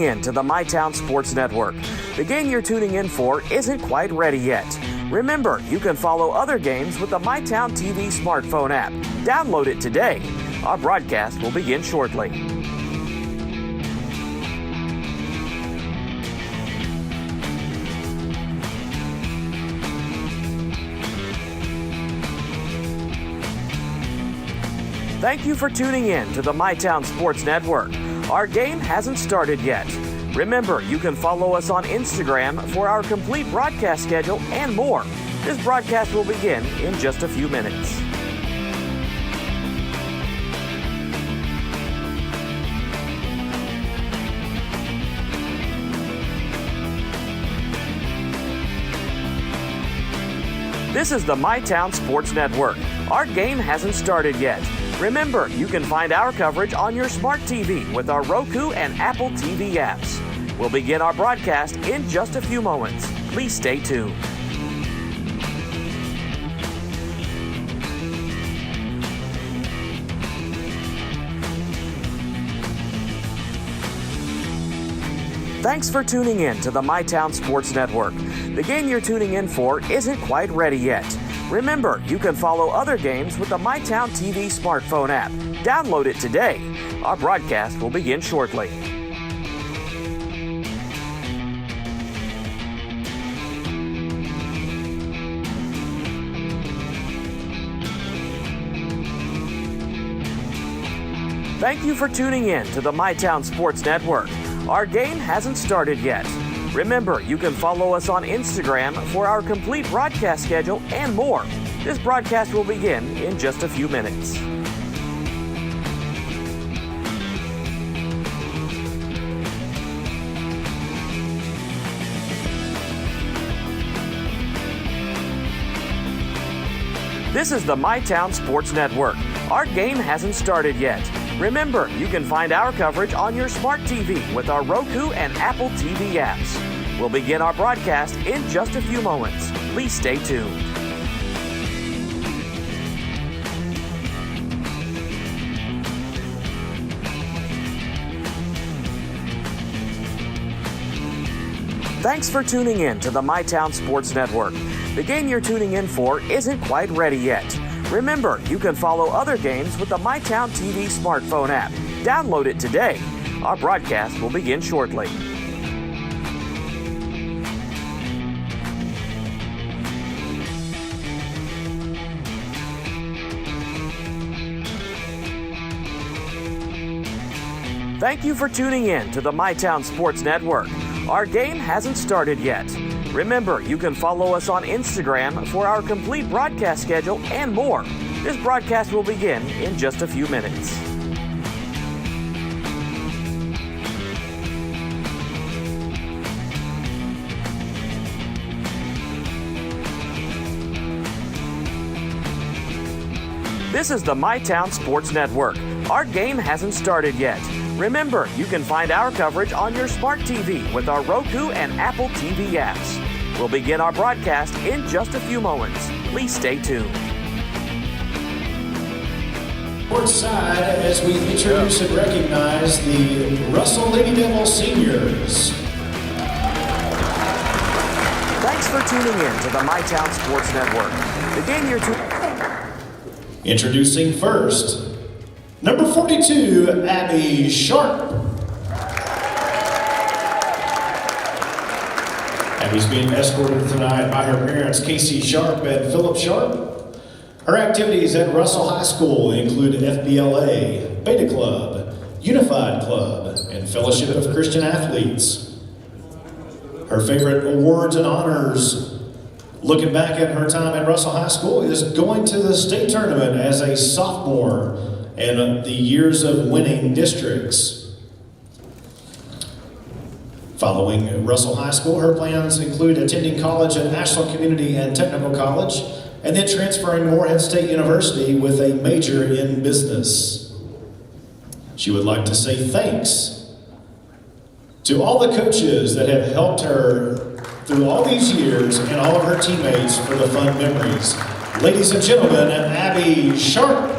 into the MyTown Sports Network. The game you're tuning in for isn't quite ready yet. Remember, you can follow other games with the MyTown TV smartphone app. Download it today. Our broadcast will begin shortly. Thank you for tuning in to the MyTown Sports Network. Our game hasn't started yet. Remember, you can follow us on Instagram for our complete broadcast schedule and more. This broadcast will begin in just a few minutes. This is the MyTown Sports Network. Our game hasn't started yet. Remember, you can find our coverage on your smart TV with our Roku and Apple TV apps. We'll begin our broadcast in just a few moments. Please stay tuned. Thanks for tuning in to the MyTown Sports Network. The game you're tuning in for isn't quite ready yet. Remember, you can follow other games with the MyTown TV smartphone app. Download it today. Our broadcast will begin shortly. Thank you for tuning in to the MyTown Sports Network. Our game hasn't started yet. Remember, you can follow us on Instagram for our complete broadcast schedule and more. This broadcast will begin in just a few minutes. This is the MyTown Sports Network. Our game hasn't started yet. Remember, you can find our coverage on your smart TV with our Roku and Apple TV apps. We'll begin our broadcast in just a few moments. Please stay tuned. Thanks for tuning in to the MyTown Sports Network. The game you're tuning in for isn't quite ready yet. Remember, you can follow other games with the MyTown TV smartphone app. Download it today. Our broadcast will begin shortly. Thank you for tuning in to the MyTown Sports Network. Our game hasn't started yet. Remember, you can follow us on Instagram for our complete broadcast schedule and more. This broadcast will begin in just a few minutes. This is the MyTown Sports Network. Our game hasn't started yet. Remember, you can find our coverage on your smart TV with our Roku and Apple TV apps. We'll begin our broadcast in just a few moments. Please stay tuned. Court side as we introduce and recognize the Russell Lady Devils seniors. Thanks for tuning in to the MyTown Sports Network. The game you're Introducing first, number 42, Abby Sharp. Abby's being escorted tonight by her parents, Casey Sharp and Philip Sharp. Her activities at Russell High School include FBLA, Beta Club, Unified Club, and Fellowship of Christian Athletes. Her favorite awards and honors, looking back at her time at Russell High School, is going to the state tournament as a sophomore and the years of winning districts. Following Russell High School, her plans include attending college at Ashland Community and Technical College, and then transferring to Morehead State University with a major in business. She would like to say thanks to all the coaches that have helped her through all these years and all of her teammates for the fun memories. Ladies and gentlemen, Abby Sharp.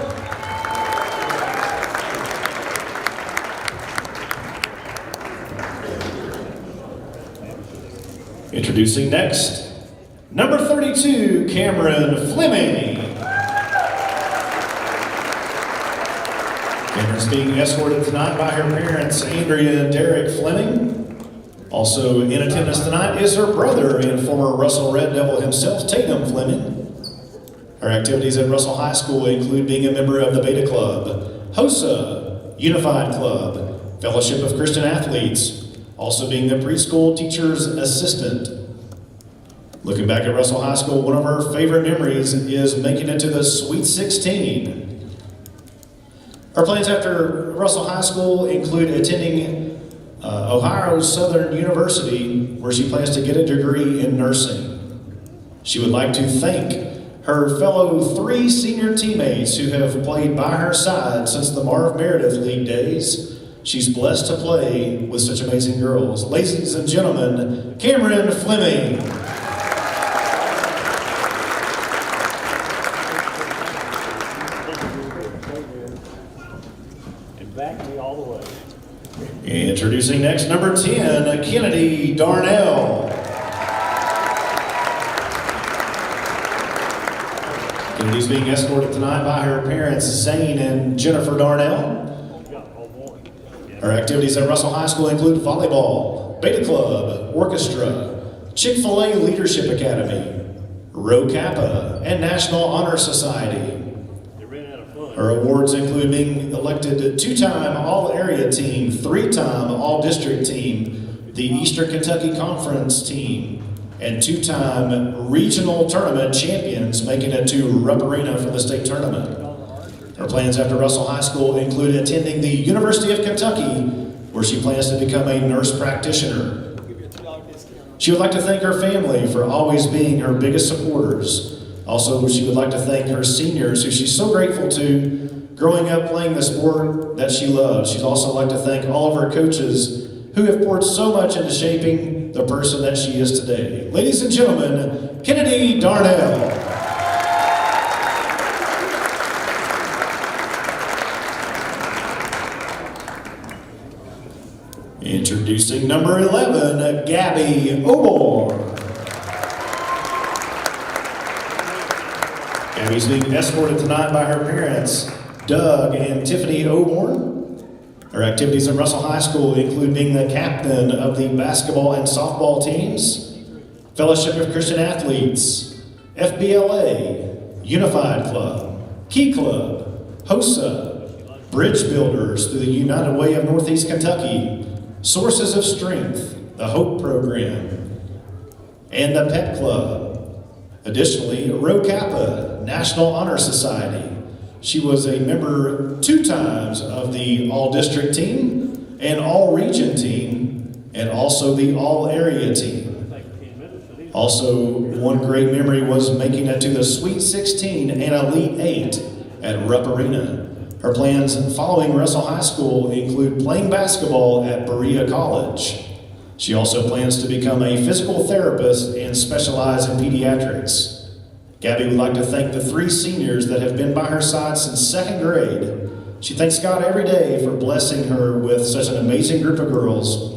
Introducing next, number 32, Cameron Fleming. Cameron's being escorted tonight by her parents, Andrea and Derek Fleming. Also in attendance tonight is her brother and former Russell Red Devil himself, Tatum Fleming. Her activities at Russell High School include being a member of the Beta Club, HOSA, Unified Club, Fellowship of Christian Athletes, also being the preschool teacher's assistant. Looking back at Russell High School, one of her favorite memories is making it to the Sweet 16. Her plans after Russell High School include attending Ohio Southern University, where she plans to get a degree in nursing. She would like to thank her fellow 3 senior teammates who have played by her side since the Marv Meredith League days. She's blessed to play with such amazing girls. Ladies and gentlemen, Cameron Fleming. And back me all the way. Introducing next, number 10, Kennedy Darnell. Kennedy's being escorted tonight by her parents, Zane and Jennifer Darnell. Her activities at Russell High School include volleyball, Beta Club, orchestra, Chick-fil-A Leadership Academy, Rho Kappa, and National Honor Society. Her awards include being elected 2-time All-Area Team, 3-time All-District Team, the Eastern Kentucky Conference Team, and 2-time Regional Tournament Champions, making it to Rupp Arena for the state tournament. Her plans after Russell High School include attending the University of Kentucky, where she plans to become a nurse practitioner. She would like to thank her family for always being her biggest supporters. Also, she would like to thank her seniors, who she's so grateful to, growing up playing the sport that she loves. She'd also like to thank all of her coaches who have poured so much into shaping the person that she is today. Ladies and gentlemen, Kennedy Darnell. Introducing number 11, Gabby Obor. Gabby's being escorted tonight by her parents, Doug and Tiffany Oborn. Her activities at Russell High School include being the captain of the basketball and softball teams, Fellowship of Christian Athletes, FBLA, Unified Club, Key Club, HOSA, Bridge Builders through the United Way of Northeast Kentucky, Sources of Strength, the Hope Program, and the Pet Club. Additionally, Rho Kappa, National Honor Society. She was a member 2 times of the All-District Team and All-Region Team, and also the All-Area Team. Also, one great memory was making it to the Sweet 16 and Elite 8 at Rupp Arena. Her plans following Russell High School include playing basketball at Berea College. She also plans to become a physical therapist and specialize in pediatrics. Gabby would like to thank the 3 seniors that have been by her side since 2nd grade. She thanks God every day for blessing her with such an amazing group of girls,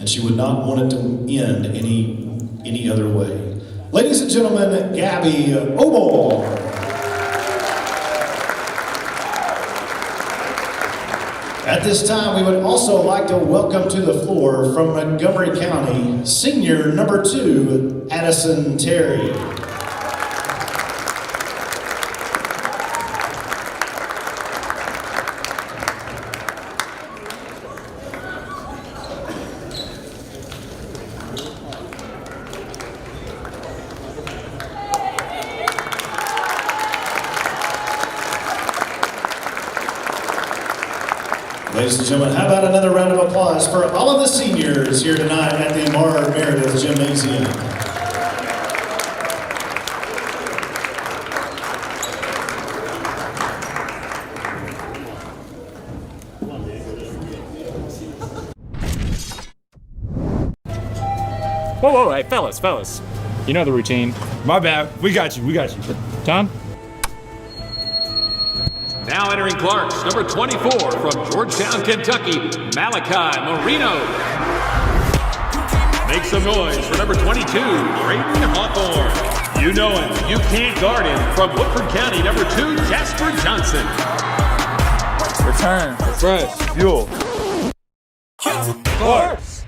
and she would not want it to end any other way. Ladies and gentlemen, Gabby Obor. At this time, we would also like to welcome to the floor from Montgomery County, senior number 2, Addison Terry. Ladies and gentlemen, how about another round of applause for all of the seniors here tonight at the Marv Meredith Gymnasium. Whoa, hey, fellas. You know the routine. My bad. We got you. Tom? Now entering Clarks, number 24 from Georgetown, Kentucky, Malachi Marino. Makes some noise for number 22, Braden Hawthorne. You know him, you can't guard him. From Woodford County, number 2, Jasper Johnson. Return. Fresh. Fuel. Clarks.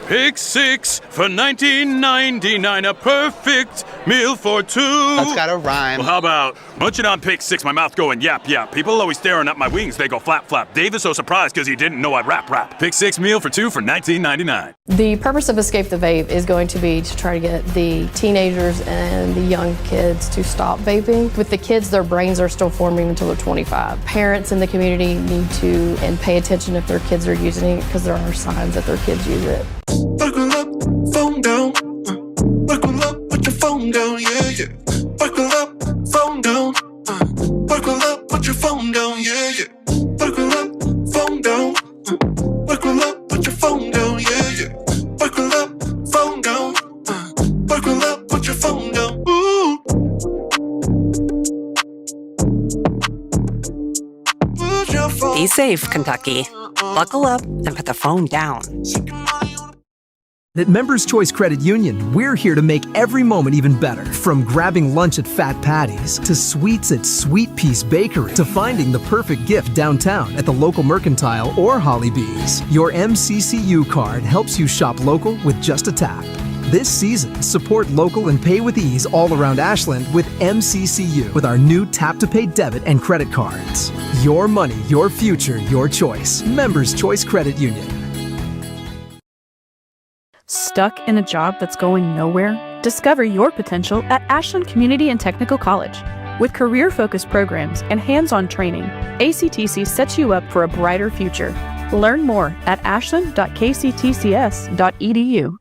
Pick 6 for $19.99, a perfect meal for two. That's gotta rhyme. Well, how about munching on pick 6, my mouth going yap yap. People always staring at my wings, they go flap flap. Dave is so surprised because he didn't know I'd rap. Pick 6 meal for 2 for $19.99. The purpose of Escape the Vape is going to be to try to get the teenagers and the young kids to stop vaping. With the kids, their brains are still forming until they're 25. Parents in the community need to pay attention if their kids are using it because there are signs that their kids use it. Buckle up, phone down. Buckle up, put your phone down, yeah, yeah. Buckle up, phone down. Buckle up, put your phone down, yeah, yeah. Buckle up, phone down. Buckle up, put your phone down, yeah, yeah. Buckle up, phone down. Buckle up, put your phone down. Ooh. Put your phone. Be safe, Kentucky. Buckle up and put the phone down. At Members Choice Credit Union, we're here to make every moment even better. From grabbing lunch at Fat Patty's, to sweets at Sweet Peace Bakery, to finding the perfect gift downtown at the local Mercantile or Holly Bees. Your MCCU card helps you shop local with just a tap. This season, support local and pay with ease all around Ashland with MCCU with our new tap-to-pay debit and credit cards. Your money, your future, your choice. Members Choice Credit Union. Stuck in a job that's going nowhere? Discover your potential at Ashland Community and Technical College. With career-focused programs and hands-on training, ACTC sets you up for a brighter future. Learn more at ashland.kctcs.edu.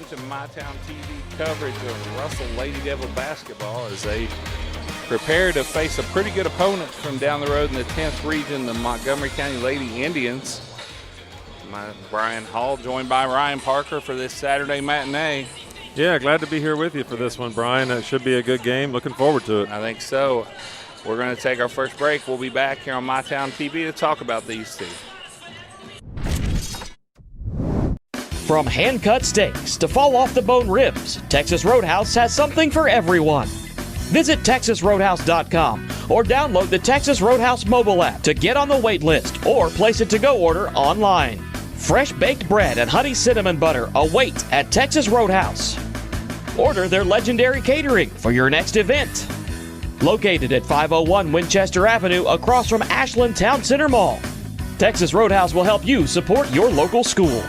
to MyTown TV coverage of Russell Lady Devil basketball as they prepare to face a pretty good opponent from down the road in the 10th region, the Montgomery County Lady Indians. Brian Hall joined by Ryan Parker for this Saturday matinee. Yeah, glad to be here with you for this one, Brian. It should be a good game. Looking forward to it. I think so. We're going to take our first break. We'll be back here on MyTown TV to talk about these two. From hand-cut steaks to fall-off-the-bone ribs, Texas Roadhouse has something for everyone. Visit TexasRoadhouse.com or download the Texas Roadhouse mobile app to get on the wait list or place a to-go order online. Fresh baked bread and honey cinnamon butter await at Texas Roadhouse. Order their legendary catering for your next event. Located at 501 Winchester Avenue across from Ashland Town Center Mall, Texas Roadhouse will help you support your local school.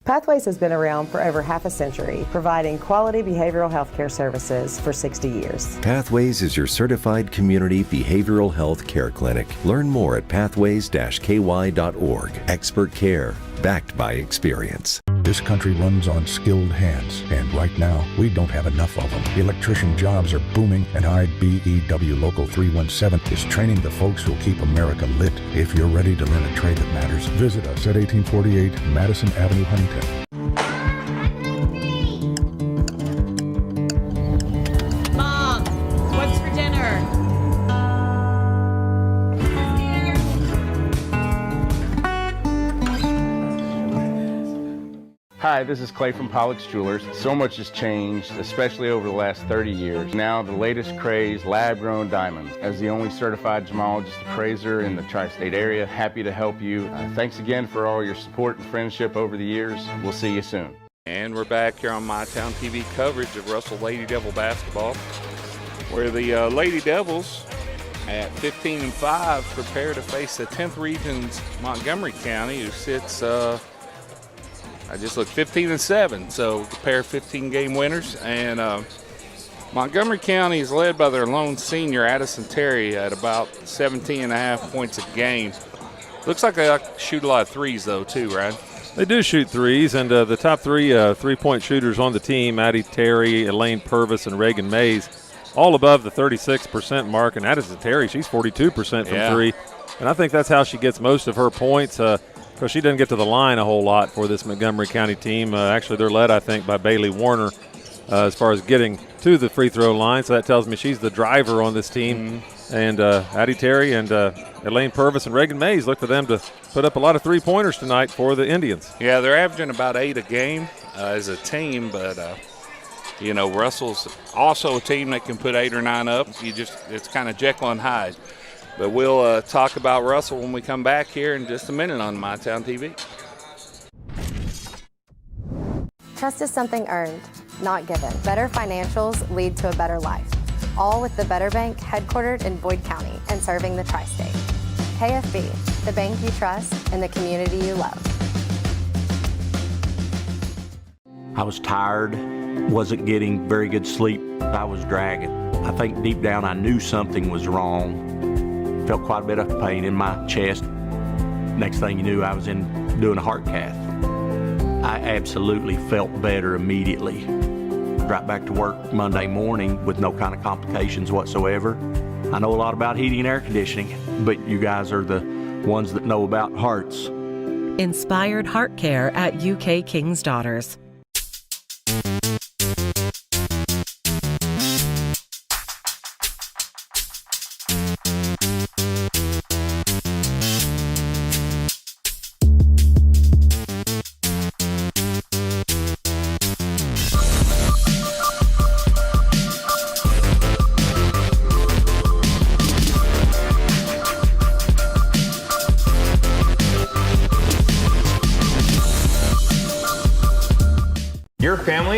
Pathways has been around for over half a century, providing quality behavioral health care services for 60 years. Pathways is your certified community behavioral health care clinic. Learn more at pathways-ky.org. Expert care, backed by experience. This country runs on skilled hands, and right now, we don't have enough of them. Electrician jobs are booming, and IBEW Local 317 is training the folks who'll keep America lit. If you're ready to learn a trade that matters, visit us at 1848 Madison Avenue, Huntington. Mom, what's for dinner? Hi, this is Clay from Pollock's Jewelers. So much has changed, especially over the last 30 years. Now the latest craze, lab-grown diamonds. As the only certified gemologist appraiser in the tri-state area, happy to help you. Thanks again for all your support and friendship over the years. We'll see you soon. And we're back here on MyTown TV coverage of Russell Lady Devil basketball, where the Lady Devils at 15-5 prepare to face the 10th region's Montgomery County, who sits I just looked 15-7, so the pair of 15-game winners. And Montgomery County is led by their lone senior, Addison Terry, at about 17.5 points a game. Looks like they like to shoot a lot of threes, though, too, right? They do shoot threes, and the top three three-point shooters on the team, Addie Terry, Elaine Purvis, and Reagan Mays, all above the 36% mark. And Addison Terry, she's 42% from three. And I think that's how she gets most of her points. Because she doesn't get to the line a whole lot for this Montgomery County team. Actually, they're led, I think, by Bailey Warner as far as getting to the free throw line. So that tells me she's the driver on this team. Mm-hmm. And Addie Terry and Elaine Purvis and Reagan Mays, look for them to put up a lot of three-pointers tonight for the Indians. Yeah, they're averaging about 8 a game as a team, but you know, Russell's also a team that can put 8 or 9 up. It's kind of Jekyll and Hyde. But we'll talk about Russell when we come back here in just a minute on MyTown TV. Trust is something earned, not given. Better financials lead to a better life. All with the Better Bank, headquartered in Boyd County and serving the tri-state. KFB, the bank you trust and the community you love. I was tired, wasn't getting very good sleep. I was dragging. I think deep down I knew something was wrong. Felt quite a bit of pain in my chest. Next thing you knew, I was doing a heart cath. I absolutely felt better immediately. Right back to work Monday morning with no kind of complications whatsoever. I know a lot about heating and air conditioning, but you guys are the ones that know about hearts. Inspired Heart Care at UK King's Daughters.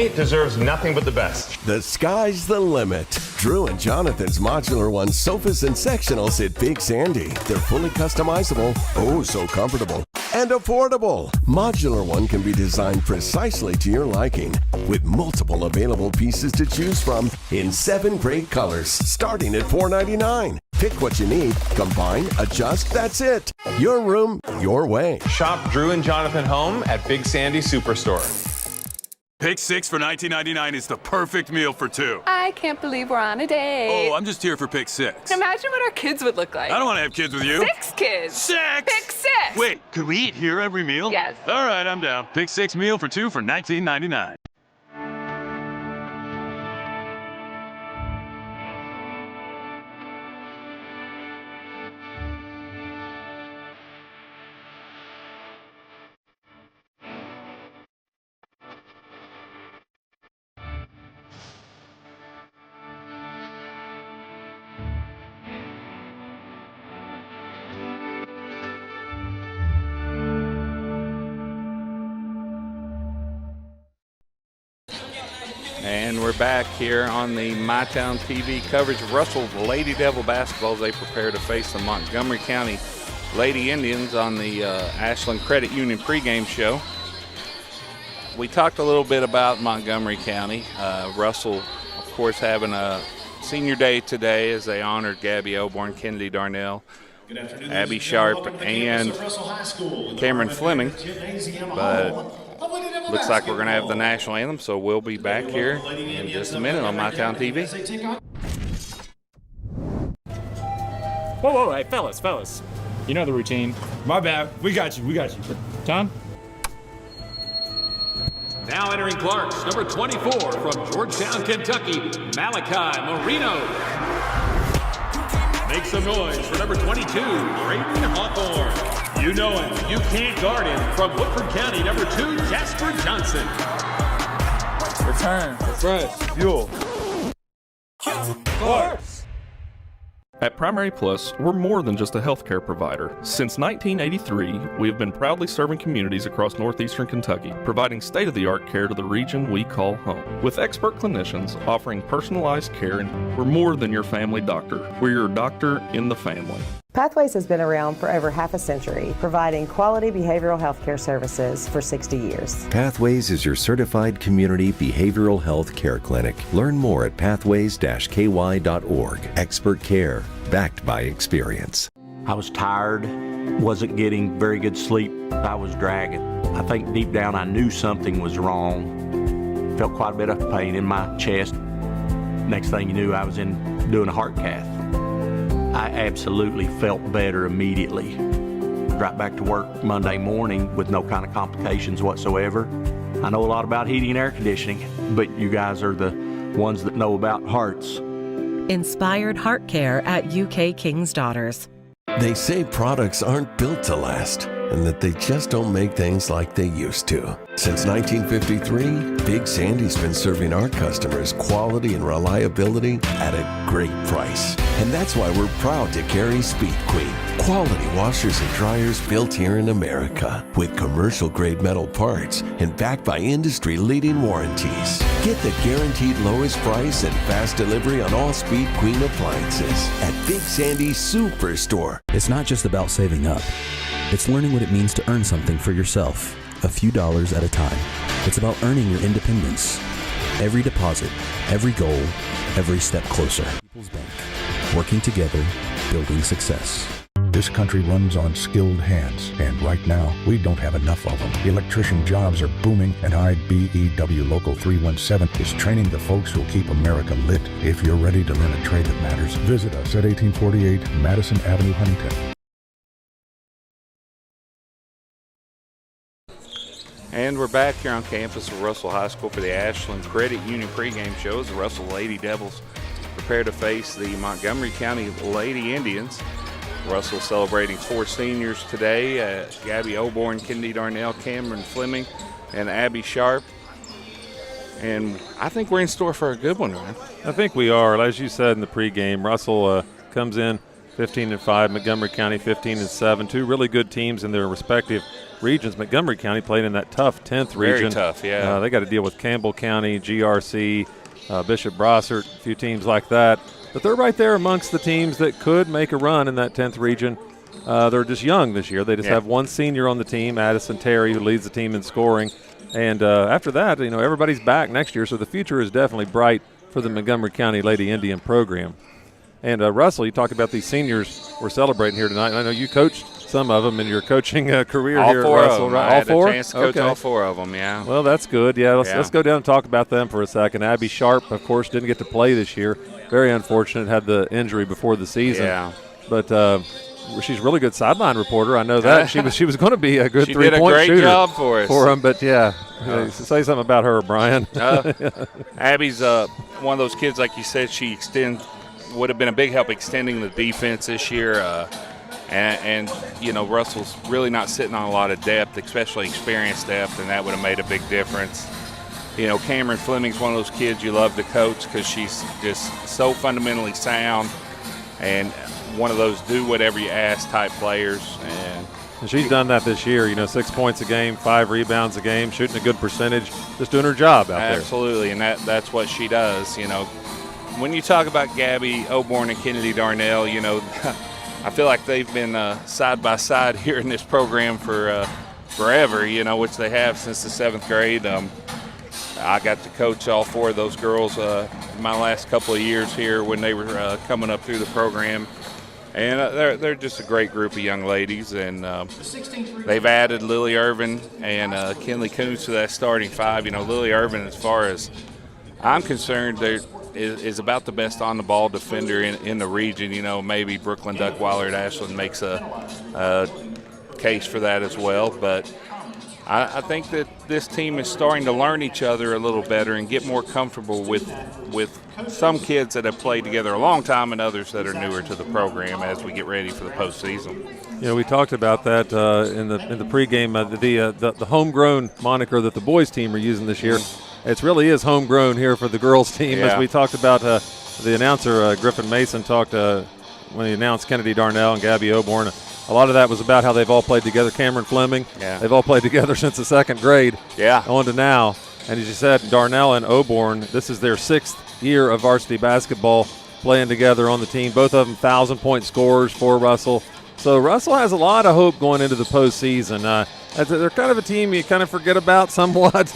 family deserves nothing but the best. The sky's the limit. Drew and Jonathan's Modular One sofas and sectionals at Big Sandy. They're fully customizable, oh so comfortable, and affordable. Modular One can be designed precisely to your liking with multiple available pieces to choose from in 7 great colors starting at $4.99. Pick what you need, combine, adjust, that's it. Your room, your way. Shop Drew and Jonathan Home at Big Sandy Superstore. Pick 6 for $19.99 is the perfect meal for 2. I can't believe we're on a date. Oh, I'm just here for pick 6. Imagine what our kids would look like. I don't want to have kids with you. 6 kids. 6! Pick 6! Wait, could we eat here every meal? Yes. All right, I'm down. Pick 6 meal for 2 for $19.99. And we're back here on the MyTown TV coverage of Russell Lady Devil basketball as they prepare to face the Montgomery County Lady Indians on the Ashland Credit Union pregame show. We talked a little bit about Montgomery County. Russell, of course, having a senior day today as they honored Gabby Oborn, Kennedy Darnell, Abby Sharp, and Cameron Fleming. But looks like we're going to have the national anthem, so we'll be back here in just a minute on MyTown TV. Whoa, hey, fellas. You know the routine. My bad. We got you. Tom? Now entering Clarks, number 24 from Georgetown, Kentucky, Malachi Marino. Make some noise for number 22, Braden Hawthorne. You know him, you can't guard him. From Woodford County, number 2, Jasper Johnson. Return, refresh, fuel. Clarks. At Primary Plus, we're more than just a healthcare provider. Since 1983, we have been proudly serving communities across northeastern Kentucky, providing state-of-the-art care to the region we call home. With expert clinicians offering personalized care, and we're more than your family doctor. We're your doctor in the family. Pathways has been around for over half a century, providing quality behavioral health care services for 60 years. Pathways is your certified community behavioral health care clinic. Learn more at pathways-ky.org. Expert care, backed by experience. I was tired, wasn't getting very good sleep. I was dragging. I think deep down I knew something was wrong. Felt quite a bit of pain in my chest. Next thing you knew, I was doing a heart cath. I absolutely felt better immediately. Right back to work Monday morning with no kind of complications whatsoever. I know a lot about heating and air conditioning, but you guys are the ones that know about hearts. Inspired Heart Care at UK King's Daughters. They say products aren't built to last, and that they just don't make things like they used to. Since 1953, Big Sandy's been serving our customers quality and reliability at a great price. And that's why we're proud to carry Speed Queen, quality washers and dryers built here in America, with commercial-grade metal parts and backed by industry-leading warranties. Get the guaranteed lowest price and fast delivery on all Speed Queen appliances at Big Sandy's Superstore. It's not just about saving up. It's learning what it means to earn something for yourself, a few dollars at a time. It's about earning your independence. Every deposit, every goal, every step closer. People's Bank. Working together, building success. This country runs on skilled hands, and right now, we don't have enough of them. Electrician jobs are booming, and IBEW Local 317 is training the folks who'll keep America lit. If you're ready to learn a trade that matters, visit us at 1848 Madison Avenue, Huntington. And we're back here on campus of Russell High School for the Ashland Credit Union pregame show as the Russell Lady Devils prepare to face the Montgomery County Lady Indians. Russell celebrating 4 seniors today, Gabby Oborn, Kennedy Darnell, Cameron Fleming, and Abby Sharp. And I think we're in store for a good one, man. I think we are. As you said in the pregame, Russell comes in 15-5, Montgomery County 15-7. 2 really good teams in their respective regions. Montgomery County played in that tough 10th region. Very tough, yeah. They got to deal with Campbell County, GRC, Bishop Brossart, a few teams like that. But they're right there amongst the teams that could make a run in that 10th region. They're just young this year. They just have one senior on the team, Addison Terry, who leads the team in scoring. And after that, everybody's back next year, so the future is definitely bright for the Montgomery County Lady Indian program. And Russell, you talked about these seniors we're celebrating here tonight. I know you coached some of them in your coaching career all here at Russell, right? All I had four? a chance to coach all four of them, yeah. Well, that's good. Yeah, let's go down and talk about them for a second. Abby Sharp, of course, didn't get to play this year. Very unfortunate, had the injury before the season. Yeah. But she's a really good sideline reporter. I know that. she was going to be a good she three-point shooter. She did a great job for us. For them, but say something about her, Brian. Abby's one of those kids, like you said, would have been a big help extending the defense this year. And Russell's really not sitting on a lot of depth, especially experienced depth, and that would have made a big difference. Cameron Fleming's one of those kids you love to coach because she's just so fundamentally sound and one of those do whatever you ask type players. And she's done that this year, 6 points a game, 5 rebounds a game, shooting a good percentage, just doing her job out there. Absolutely, and that's what she does. When you talk about Gabby Oborn and Kennedy Darnell, I feel like they've been side by side here in this program for forever, which they have since the 7th grade. I got to coach all 4 of those girls my last couple of years here when they were coming up through the program. And they're just a great group of young ladies. And they've added Lily Irvin and Kinley Coons to that starting 5. Lily Irvin, as far as I'm concerned, is about the best on-the-ball defender in the region. Maybe Brooklyn Duckweiler at Ashland makes a case for that as well. But I think that this team is starting to learn each other a little better and get more comfortable with some kids that have played together a long time and others that are newer to the program as we get ready for the postseason. We talked about that in the pregame. The homegrown moniker that the boys team are using this year. It really is homegrown here for the girls team. As we talked about, the announcer Griffin Mason talked when he announced Kennedy Darnell and Gabby Oborn. A lot of that was about how they've all played together. Cameron Fleming, they've all played together since the 2nd grade on to now. And as you said, Darnell and Oborn, this is their 6th year of varsity basketball playing together on the team. Both of them 1,000-point scorers for Russell. So Russell has a lot of hope going into the postseason. They're kind of a team you kind of forget about somewhat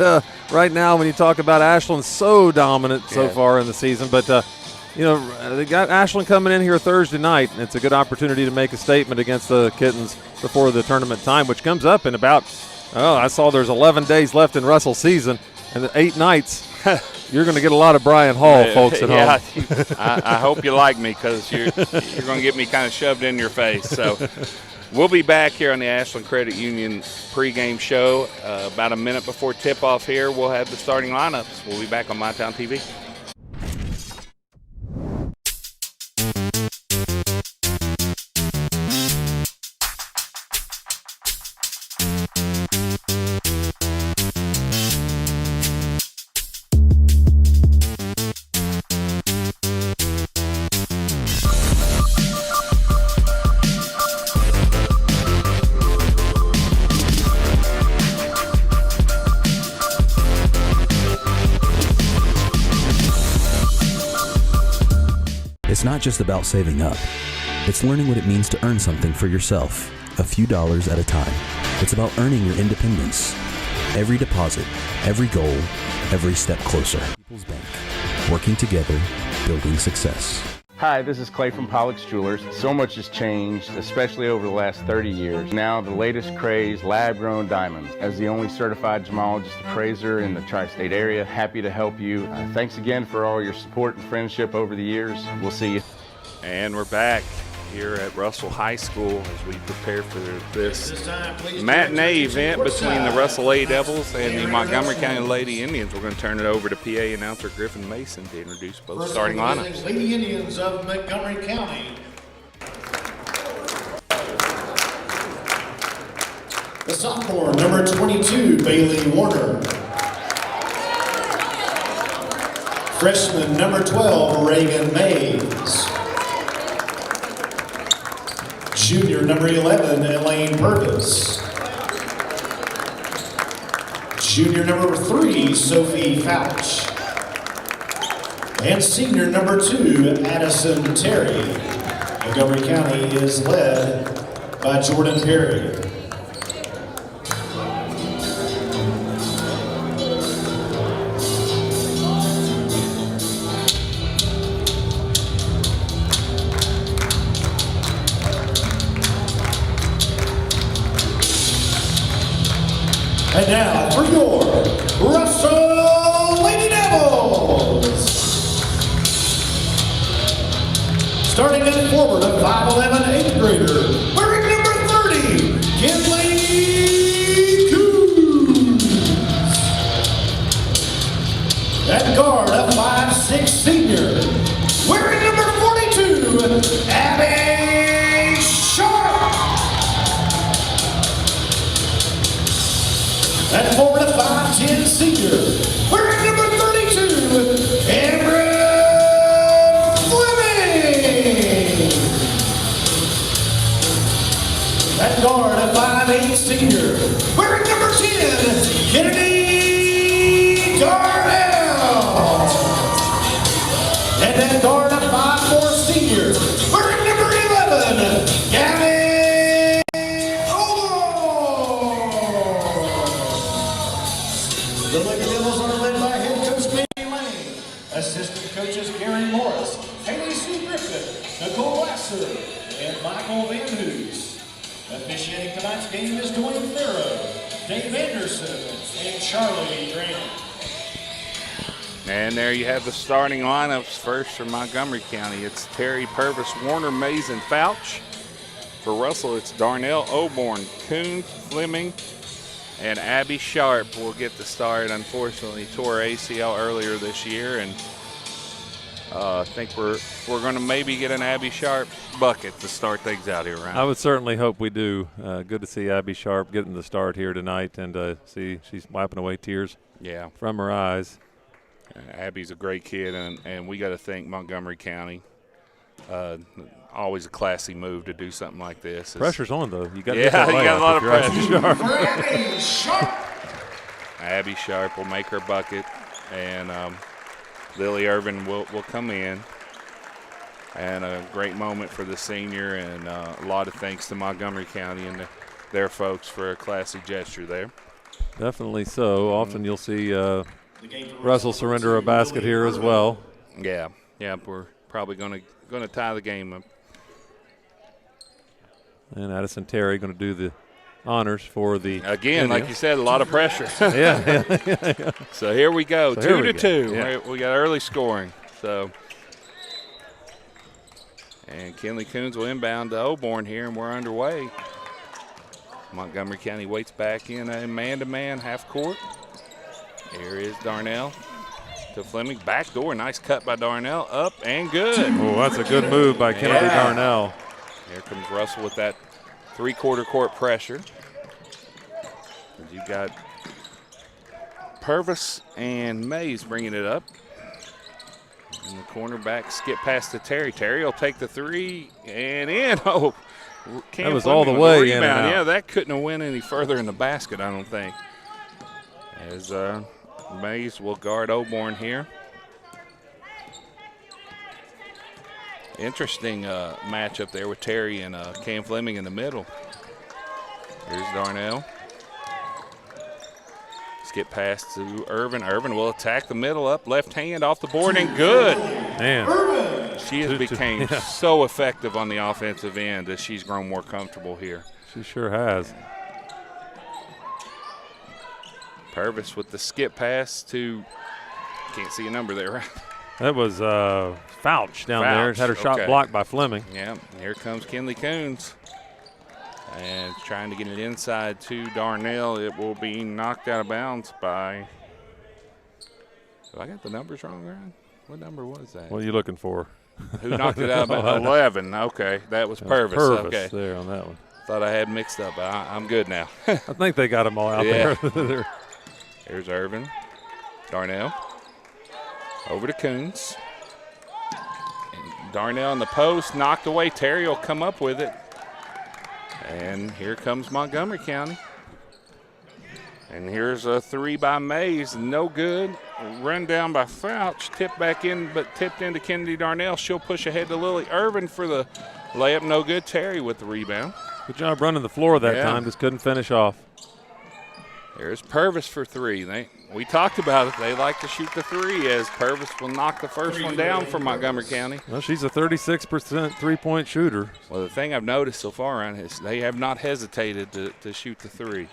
right now when you talk about Ashland, so dominant so far in the season. But, they got Ashland coming in here Thursday night, and it's a good opportunity to make a statement against the Kittens before the tournament time, which comes up in about, I saw there's 11 days left in Russell's season, and 8 nights. You're going to get a lot of Brian Hall, folks at home. I hope you like me because you're going to get me kind of shoved in your face. So we'll be back here on the Ashland Credit Union pregame show about a minute before tip-off here. We'll have the starting lineups. We'll be back on MyTown TV. It's not just about saving up. It's learning what it means to earn something for yourself, a few dollars at a time. It's about earning your independence. Every deposit, every goal, every step closer. People's Bank. Working together, building success. Hi, this is Clay from Pollock's Jewelers. So much has changed, especially over the last 30 years. Now the latest craze, lab-grown diamonds. As the only certified gemologist appraiser in the tri-state area, happy to help you. Thanks again for all your support and friendship over the years. We'll see you. And we're back here at Russell High School as we prepare for this matinee event between the Russell Lady Devils and the Montgomery County Lady Indians. We're going to turn it over to PA announcer Griffin Mason to introduce both starting lineups. Lady Indians of Montgomery County. The sophomore, number 22, Bailey Warner. Freshman, number 12, Reagan Mays. Junior, number 11, Elaine Purvis. Junior number 3, Sophie Fouch. And senior number 2, Addison Terry. Montgomery County is led by Jordan Perry. And now for your Russell Lady Devils. Starting in forward, a 5'11" 8th grader, wearing number 30, Kinley Coons. At guard, a 5'6" senior, wearing number 42, Abby Sharp. At forward, a 5'10" senior, wearing number 32, Amber Fleming. At guard, a 5'8" senior, wearing number 10, Kennedy Darnell. And at guard, a 5'4" senior, wearing number 11, Gavin. The Lady Devils are led by head coach Manny Lane, assistant coaches Gary Morris, Haley Sue Griffin, Nicole Lasser, and Michael Van Hoos. Officiating tonight's game is Dwayne Farrow, Dave Anderson, and Charlie Grant. And there you have the starting lineups. First for Montgomery County, it's Terry Purvis, Warner, Mays, and Fouch. For Russell, it's Darnell, Oborn, Coons, Fleming, and Abby Sharp will get the start. Unfortunately, tore ACL earlier this year, and I think we're going to maybe get an Abby Sharp bucket to start things out here, Ryan. I would certainly hope we do. Good to see Abby Sharp getting the start here tonight, and see she's wiping away tears from her eyes. Abby's a great kid, and we got to thank Montgomery County. Always a classy move to do something like this. Pressure's on, though. You got you got a lot of pressure. Abby Sharp. Abby Sharp will make her bucket, and Lily Irvin will come in. And a great moment for the senior, and a lot of thanks to Montgomery County and their folks for a classy gesture there. Definitely so. Often you'll see Russell surrender a basket here as well. Yeah, we're probably going to tie the game up. And Addison Terry going to do the honors for the again, like you said, a lot of pressure. Yeah. So here we go, so 2-2. Yeah. We got early scoring. So, and Kinley Coons will inbound to Oborn here, and we're underway. Montgomery County waits back in a man-to-man half court. Here is Darnell to Fleming, back door, nice cut by Darnell, up and good. Oh, that's a good move by Kennedy Darnell. Here comes Russell with that three-quarter court pressure. You got Purvis and Mays bringing it up. In the cornerback, skip past to Terry. Terry will take the three and in. Oh, that was all the way in and out. Yeah, that couldn't have went any further in the basket, I don't think. As Mays will guard Oborn here. Interesting matchup there with Terry and Cam Fleming in the middle. Here's Darnell. Skip pass to Irvin. Irvin will attack the middle, up left hand off the board, and good. Man. She has become so effective on the offensive end as she's grown more comfortable here. She sure has. Purvis with the skip pass to, can't see a number there, right? That was Fouch down there. Had her shot blocked by Fleming. Yeah, here comes Kinley Coons. And trying to get it inside to Darnell. It will be knocked out of bounds by, have I got the numbers wrong, Ryan? What number was that? What are you looking for? Who knocked it out of bounds? 11. Okay, that was Purvis. Purvis there on that one. Thought I had mixed up. I'm good now. I think they got them all out there. Here's Irvin. Darnell. Over to Coons. And Darnell in the post, knocked away. Terry will come up with it. And here comes Montgomery County. And here's a three by Mays, no good. Run down by Fouch, tipped back in, but tipped into Kennedy Darnell. She'll push ahead to Lily Irvin for the layup, no good. Terry with the rebound. Good job running the floor that time, just couldn't finish off. There's Purvis for three. We talked about it. They like to shoot the three, as Purvis will knock the first one down for Montgomery County. Well, she's a 36% three-point shooter. Well, the thing I've noticed so far on is they have not hesitated to shoot the three.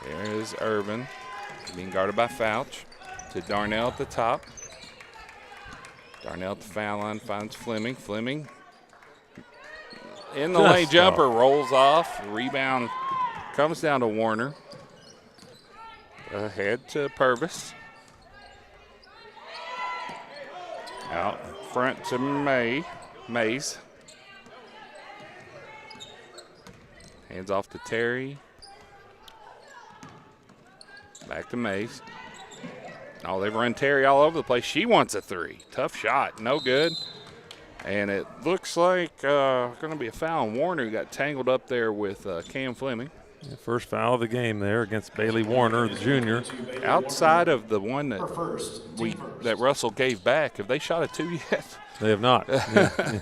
There is Irvin being guarded by Fouch to Darnell at the top. Darnell at the foul line finds Fleming. Fleming in the lane jumper, rolls off. Rebound comes down to Warner. Ahead to Purvis. Out front to Mays. Hands off to Terry. Back to Mays. Oh, they've run Terry all over the place. She wants a three. Tough shot. No good. And it looks like going to be a foul on Warner, who got tangled up there with Cam Fleming. Yeah, first foul of the game there against Bailey Warner, the junior. Outside of the one that Russell gave back, have they shot a two yet? They have not. Yeah.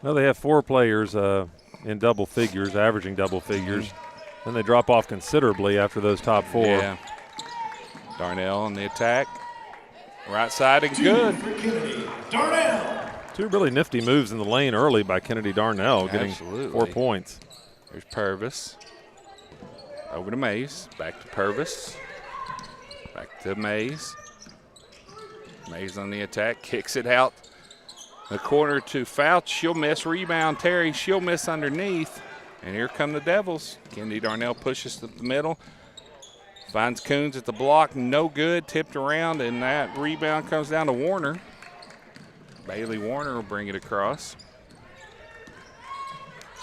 Well, they have 4 players in double figures, averaging double figures. Then they drop off considerably after those top 4. Yeah. Darnell on the attack. Right side and good. Darnell. 2 really nifty moves in the lane early by Kennedy Darnell, getting 4 points. There's Purvis. Over to Mays. Back to Purvis. Back to Mays. Mays on the attack. Kicks it out the corner to Fouch. She'll miss. Rebound Terry. She'll miss underneath. And here come the Devils. Kennedy Darnell pushes to the middle. Finds Coons at the block. No good. Tipped around, and that rebound comes down to Warner. Bailey Warner will bring it across.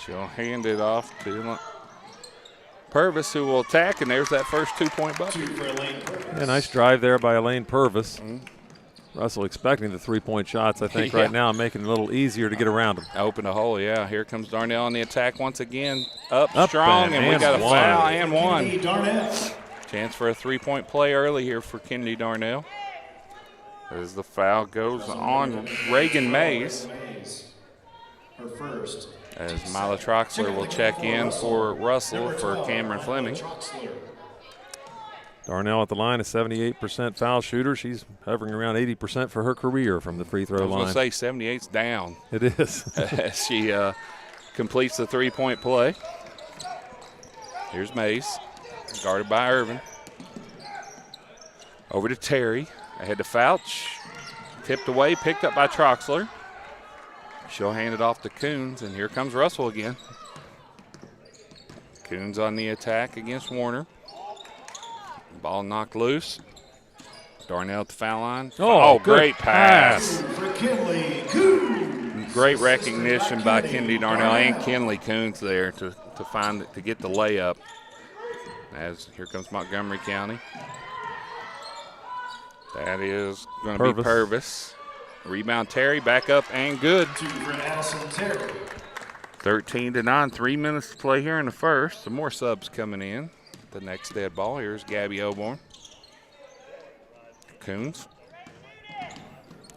She'll hand it off to Purvis, who will attack, and there's that first 2-point bucket. Yeah, nice drive there by Elaine Purvis. Russell expecting the 3-point shots, I think, right now, making it a little easier to get around them. Open a hole, yeah. Here comes Darnell on the attack once again. Up strong, and we got a foul and one. Chance for a 3-point play early here for Kennedy Darnell. As the foul goes on Reagan Mays. Her first. As Mila Troxler will check in for Russell for Cameron Fleming. Darnell at the line, a 78% foul shooter. She's hovering around 80% for her career from the free throw line. I was going to say 78's down. It is. As she completes the 3-point play. Here's Mays, guarded by Irvin. Over to Terry. Ahead to Fouch. Tipped away, picked up by Troxler. She'll hand it off to Coons, and here comes Russell again. Coons on the attack against Warner. Ball knocked loose. Darnell at the foul line. Oh, great pass. For Kinley Coons. Great recognition by Kennedy Darnell and Kinley Coons there to get the layup. As here comes Montgomery County. That is going to be Purvis. Rebound Terry, back up and good. 13-9, 3 minutes to play here in the first. Some more subs coming in. The next dead ball. Here's Gabby Oborn. Coons.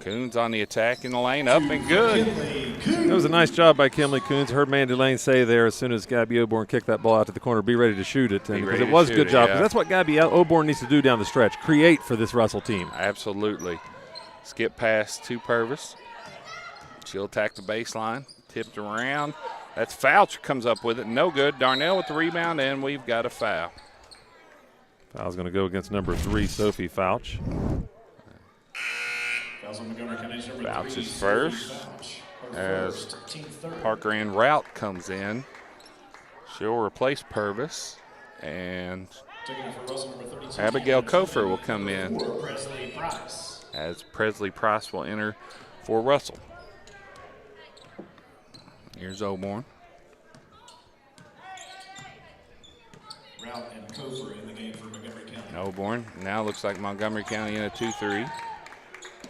Coons on the attack in the lane, up and good. That was a nice job by Kinley Coons. Heard Mandy Lane say there as soon as Gabby Oborn kicked that ball out to the corner, be ready to shoot it. Because it was a good job. Yeah. That's what Gabby Oborn needs to do down the stretch, create for this Russell team. Absolutely. Skip pass to Purvis. She'll attack the baseline, tipped around. That's Fouch comes up with it, no good. Darnell with the rebound, and we've got a foul. Foul's going to go against number 3, Sophie Fouch. Fouch is first as Parker Ann Rout comes in. She'll replace Purvis, and Abigail Kofer will come in as Presley Price will enter for Russell. Here's Oborn. Rout and Kofer in the game for Montgomery County. Oborn now looks like Montgomery County in a 2-3.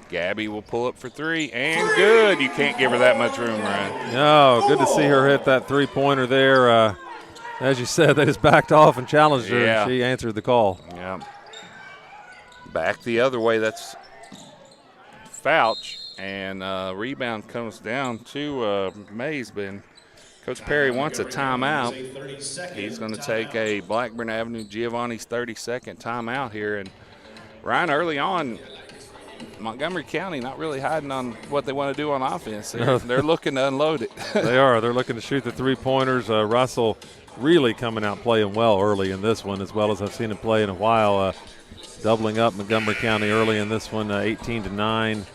Gabby will pull up for 3, and good. You can't give her that much room, Ryan. No, good to see her hit that 3-pointer there. As you said, they just backed off and challenged her, Yeah. and she answered the call. Yeah. Back the other way, that's Fouch, and rebound comes down to Mays, but Coach Perry wants a timeout. He's going to take a Blackburn Avenue Giovanni's 30-second timeout here. And Ryan, early on, Montgomery County not really hiding on what they want to do on offense. They're looking to unload it. They are. They're looking to shoot the three-pointers. Russell really coming out playing well early in this one, as well as I've seen him play in a while. Doubling up Montgomery County early in this one, 18-9.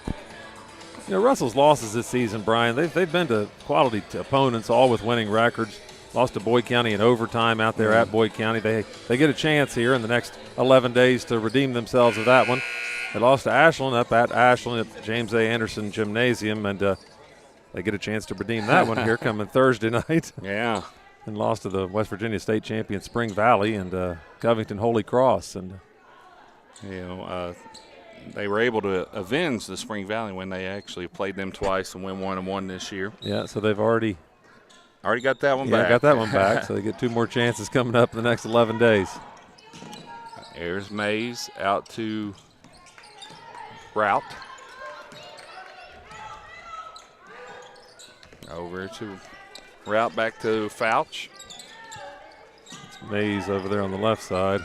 You know, Russell's losses this season, Brian, they've been to quality opponents, all with winning records. Lost to Boyd County in overtime out there at Boyd County. They get a chance here in the next 11 days to redeem themselves of that one. They lost to Ashland up at Ashland at James A. Anderson Gymnasium, and they get a chance to redeem that one here coming Thursday night. Yeah. And lost to the West Virginia State champion Spring Valley and Covington Holy Cross. And they were able to avenge the Spring Valley when they actually played them twice and win 1-1 this year. Yeah, so they've already got that one back. Yeah, got that one back. So they get 2 more chances coming up in the next 11 days. There's Mays out to Route. Over to Route, back to Fouch. It's Mays over there on the left side.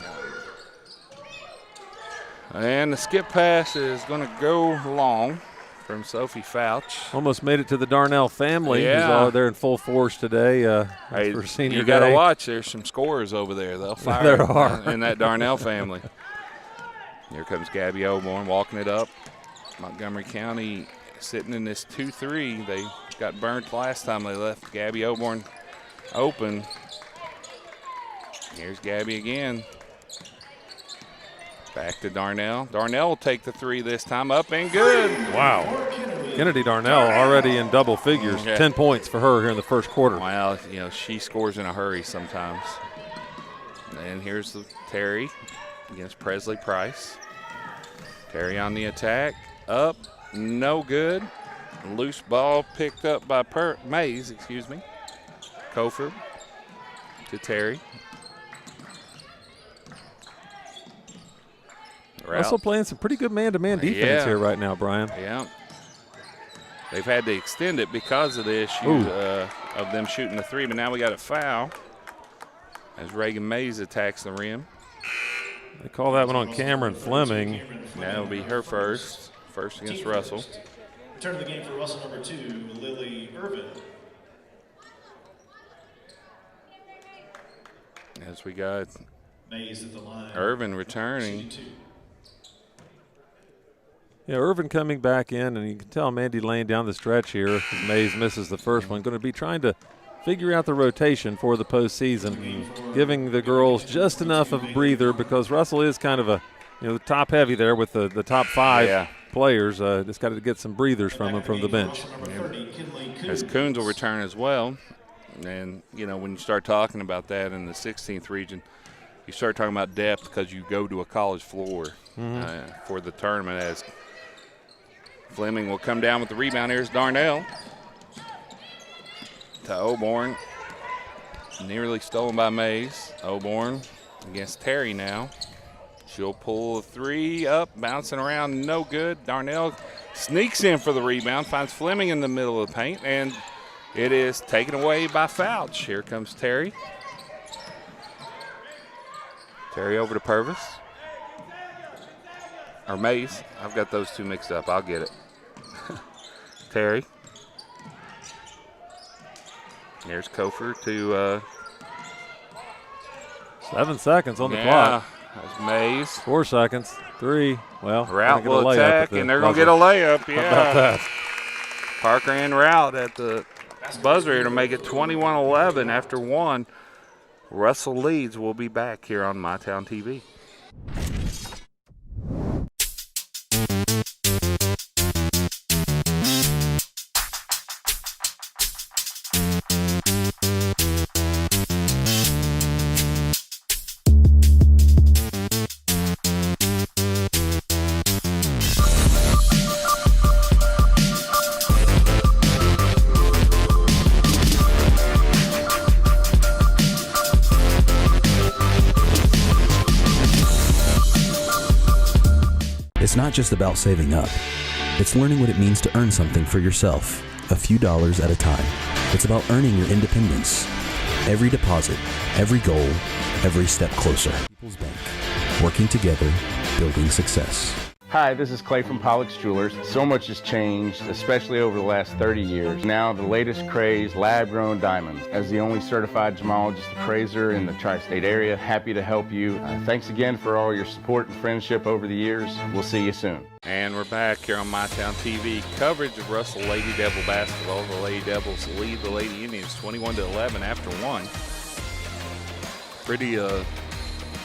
And the skip pass is going to go long from Sophie Fouch. Almost made it to the Darnell family. Yeah. Who's there in full force today for senior you got to day. watch. There's some scorers over there. They'll fire There are. in that Darnell family. Here comes Gabby Oborn walking it up. Montgomery County sitting in this 2-3. They got burnt last time they left Gabby Oborn open. Here's Gabby again. Back to Darnell. Darnell will take the 3 this time, up and good. Wow. Kennedy Darnell already in double figures. Yeah. 10 points for her here in the first quarter. Well, she scores in a hurry sometimes. And here's the Terry against Presley Price. Terry on the attack. Up, no good. Loose ball picked up by Mays, Cofer to Terry. Also playing some pretty good man-to-man defense here right now, Brian. Yeah. They've had to extend it because of the issue of them shooting the 3, but now we got a foul as Reagan Mays attacks the rim. They call that one on Cameron Fleming. That'll be her first against Russell. Return of the game for Russell number 2, Lily Irvin. As we got Mays at the line. Irvin returning. Yeah, Irvin coming back in, and you can tell Mandy laying down the stretch here as Mays misses the first one. Going to be trying to figure out the rotation for the postseason, giving the girls just enough of a breather because Russell is kind of the top heavy there with the top 5 players. Just got to get some breathers from them from the bench. As Coons will return as well. And, when you start talking about that in the 16th region, you start talking about depth because you go to a college floor for the tournament. As Fleming will come down with the rebound. Here's Darnell to Oborn. Nearly stolen by Mays. Oborn against Terry now. She'll pull a 3 up, bouncing around, no good. Darnell sneaks in for the rebound, finds Fleming in the middle of the paint, and it is taken away by Fouch. Here comes Terry. Terry over to Purvis. Or Mays. I've got those two mixed up. I'll get it. Terry. There's Cofer to 7 seconds on the clock. That's Mays. 4 seconds. 3. Well, Route will attack, and they're going to get a layup. Yeah. How about that? Parker and Route at the buzzer here to make it 21-11 after 1. Russell leads. We'll be back here on MyTown TV. It's not just about saving up. It's learning what it means to earn something for yourself, a few dollars at a time. It's about earning your independence. Every deposit, every goal, every step closer. People's Bank. Working together, building success. Hi, this is Clay from Pollock's Jewelers. So much has changed, especially over the last 30 years. Now the latest craze, lab-grown diamonds. As the only certified gemologist appraiser in the tri-state area, happy to help you. Thanks again for all your support and friendship over the years. We'll see you soon. And we're back here on MyTown TV. Coverage of Russell Lady Devil basketball. The Lady Devils lead the Lady Indians 21-11 after one. Pretty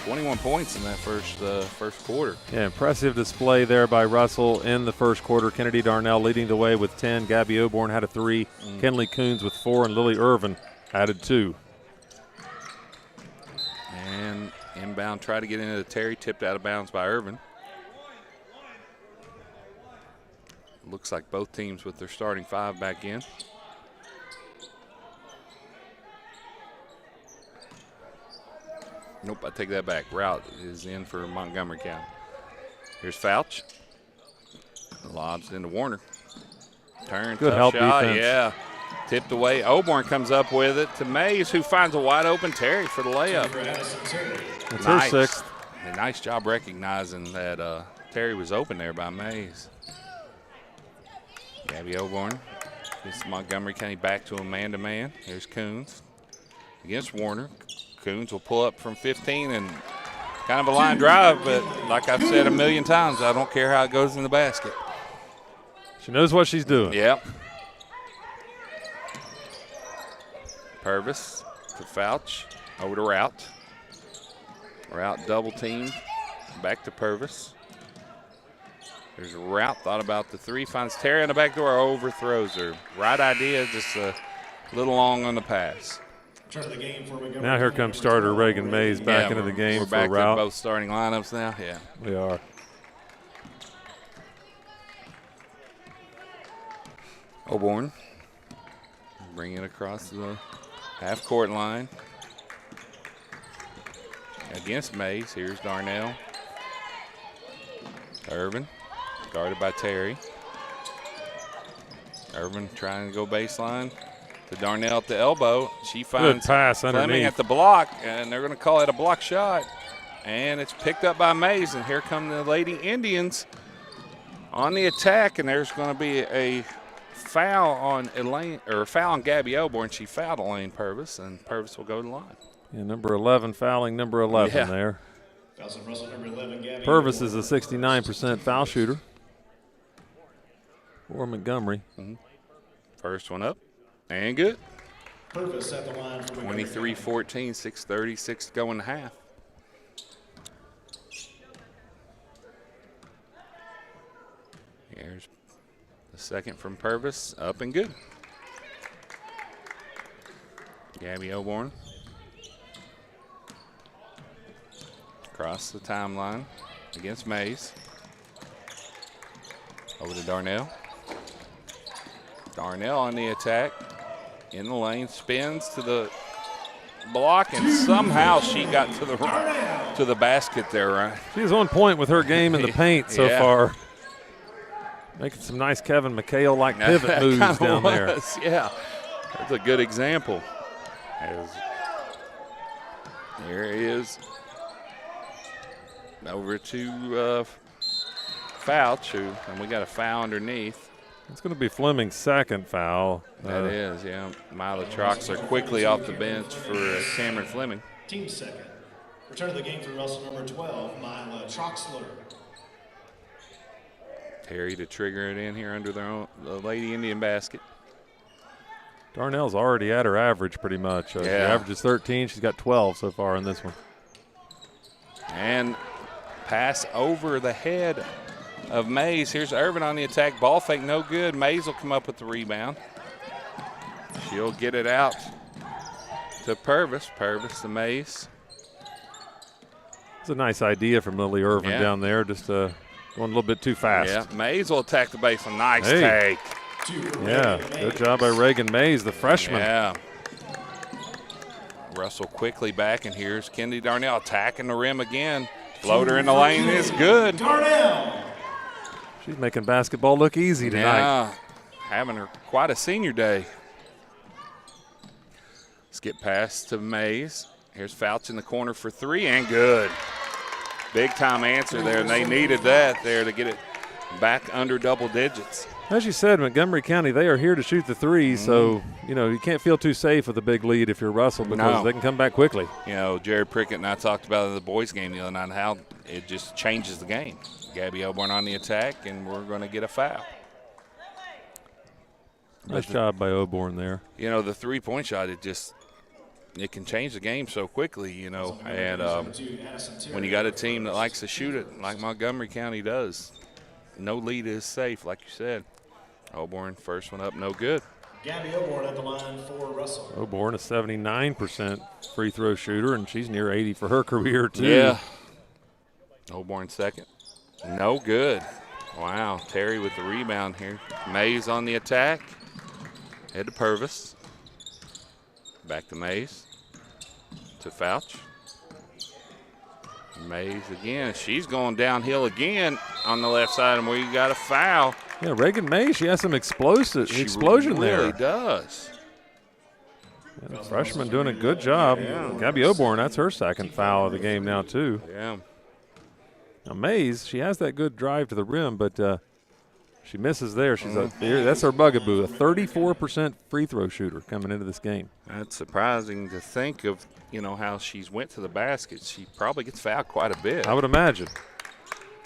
21 points in that first quarter. Yeah, impressive display there by Russell in the first quarter. Kennedy Darnell leading the way with 10. Gabby Oborn had a 3. Kenley Coons with 4, and Lily Irvin added 2. And inbound, try to get into the Terry, tipped out of bounds by Irvin. Looks like both teams with their starting 5 back in. Nope, I take that back. Route is in for Montgomery County. Here's Fouch. Lobs into Warner. Turn, good tough help shot, defense. yeah. Tipped away. Oborn comes up with it to Mays, who finds a wide open Terry for the layup. It's her 6th. A nice job recognizing that Terry was open there by Mays. Gabby Oborn gets Montgomery County back to a man-to-man. Here's Coons against Warner. Coons will pull up from 15 and kind of a line drive, but like I've said a million times, I don't care how it goes in the basket. She knows what she's doing. Yep. Purvis to Fouch, over to Route. Route double team, back to Purvis. There's Route, thought about the 3, finds Terry on the back door, overthrows her. Right idea, just a little long on the pass. Now here comes starter Reagan Mays back into the game we're for back Route. to both starting lineups now, yeah. We are. Oborn, bring it across the half-court line. Against Mays, here's Darnell. Irvin, guarded by Terry. Irvin trying to go baseline. To Darnell at the elbow. She finds good pass Fleming underneath at the block, and they're going to call it a block shot. And it's picked up by Mays, and here come the Lady Indians on the attack, and there's going to be a foul on Gabby Oborn. She fouled Elaine Purvis, and Purvis will go to the line. Yeah, number 11 fouling number 11 there. Purvis is a 69% foul shooter for Montgomery. First one up. And good. Purvis at the line for 23-14, 6:36 to go in the half. Here's the second from Purvis, up and good. Gabby Oborn. Across the timeline against Mays. Over to Darnell. Darnell on the attack. In the lane, spins to the block, and somehow she got to the basket there, right? She's on point with her game in the paint so far. Making some nice Kevin McHale-like pivot moves down there. Yeah, that's a good example. Here is over to Fouch, and we got a foul underneath. It's going to be Fleming's second foul. That is, yeah. Mila Troxler quickly off the bench for Cameron Fleming. Team second. Return to the game for Russell number 12, Mila Troxler. Terry to trigger it in here under the Lady Indian basket. Darnell's already at her average pretty much. She averages 13. She's got 12 so far in this one. And pass over the head of Mays. Here's Irvin on the attack. Ball fake, no good. Mays will come up with the rebound. She'll get it out to Purvis. Purvis to Mays. It's a nice idea from Lily Irvin down there, just going a little bit too fast. Yeah, Mays will attack the baseline. Nice take. Yeah, good job by Reagan Mays, the freshman. Yeah. Russell quickly back, and here's Kennedy Darnell attacking the rim again. Floater in the lane is good. Darnell. She's making basketball look easy tonight. Yeah, having her quite a senior day. Let's get past to Mays. Here's Fouch in the corner for 3, and good. Big time answer there, and they needed that there to get it back under double digits. As you said, Montgomery County, they are here to shoot the threes, so, you can't feel too safe with a big lead if you're Russell because they can come back quickly. Jared Prickett and I talked about in the boys' game the other night how it just changes the game. Gabby Oborn on the attack, and we're going to get a foul. Nice job by Oborn there. The three-point shot, it can change the game so quickly, and when you got a team that likes to shoot it like Montgomery County does, no lead is safe, like you said. Oborn, first one up, no good. Gabby Oborn at the line for Russell. Oborn, a 79% free throw shooter, and she's near 80 for her career, too. Yeah. Oborn second. No good. Wow, Terry with the rebound here. Mays on the attack. Head to Purvis. Back to Mays. To Fouch. Mays again. She's going downhill again on the left side, and we got a foul. Yeah, Reagan Mays, she has some explosion there. Really does. Yeah, the freshman doing a good job. Yeah. Gabby Oborn, that's her second foul of the game now, too. Yeah. Now, Mays, she has that good drive to the rim, but she misses there. That's her bugaboo, a 34% free throw shooter coming into this game. That's surprising to think of, how she's went to the basket. She probably gets fouled quite a bit. I would imagine.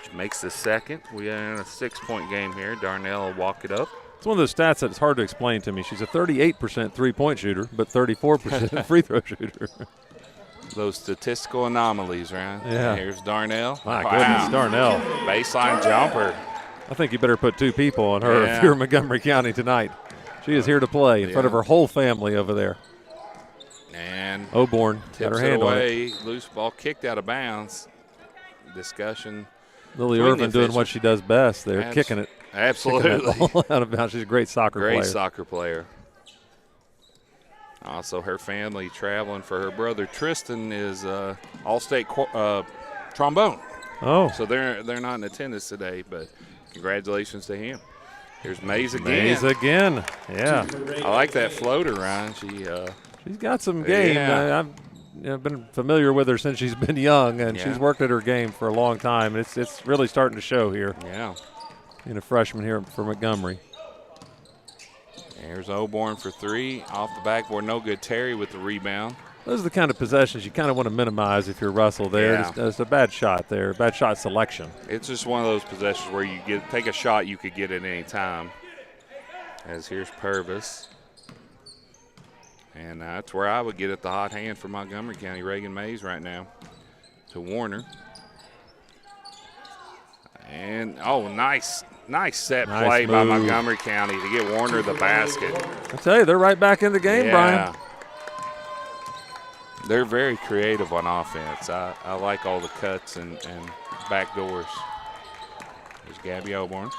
She makes the second. We are in a 6-point game here. Darnell will walk it up. It's one of those stats that it's hard to explain to me. She's a 38% three-point shooter, but 34% free throw shooter. Those statistical anomalies, right? Yeah. Here's Darnell. My goodness, Darnell. Baseline jumper. I think you better put 2 people on her if you're Montgomery County tonight. She is here to play in front of her whole family over there. And Oborn got her hand on it. Loose ball kicked out of bounds. Discussion. Lily Irvin doing what she does best there, kicking it. Absolutely. Kicking that ball out of bounds. She's a great soccer player. Great soccer player. Also, her family traveling for her brother Tristan is all-state trombone. Oh. So they're not in attendance today, but congratulations to him. Here's Mays again. Mays again, yeah. I like that floater, Ryan. She's got some game. Yeah. I've been familiar with her since she's been young, and she's worked at her game for a long time. And it's really starting to show here. Yeah. Being a freshman here for Montgomery. There's Oborn for 3. Off the backboard, no good. Terry with the rebound. Those are the kind of possessions you kind of want to minimize if you're Russell there. Yeah. It's a bad shot there, bad shot selection. It's just one of those possessions where you take a shot you could get at any time. As here's Purvis. And that's where I would get at the hot hand for Montgomery County. Reagan Mays right now to Warner. And, nice set play by Montgomery County to get Warner the basket. I tell you, they're right back in the game, Brian. They're very creative on offense. I like all the cuts and back doors. There's Gabby Oborn.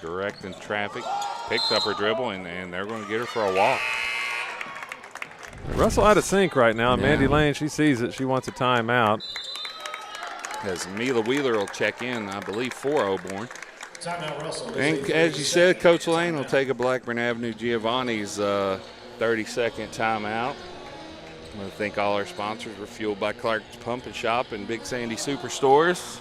Directing traffic. Picks up her dribble, and they're going to get her for a walk. Russell out of sync right now. Mandy Lane, she sees it. She wants a timeout. As Mila Wheeler will check in, I believe, for Oborn. Timeout, Russell. And as you said, Coach Lane will take a Blackburn Avenue Giovanni's 30-second timeout. I want to thank all our sponsors. We're fueled by Clark's Pump and Shop and Big Sandy Superstores.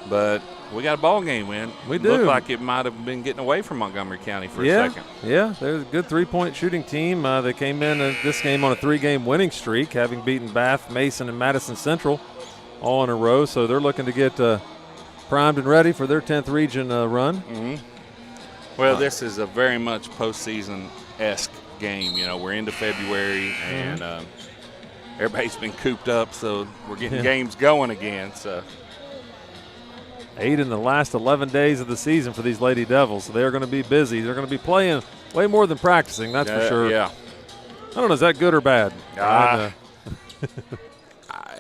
But we got a ball game win. We do. Looked like it might have been getting away from Montgomery County for a second. Yeah, they're a good three-point shooting team. They came in this game on a 3-game winning streak, having beaten Bath, Mason, and Madison Central all in a row. So they're looking to get primed and ready for their 10th region run. Mm-hmm. Well, this is a very much postseason-esque game. We're into February, and everybody's been cooped up, so we're getting games going again. So 8 in the last 11 days of the season for these Lady Devils. So they're going to be busy. They're going to be playing way more than practicing, that's for sure. Yeah. I don't know, is that good or bad?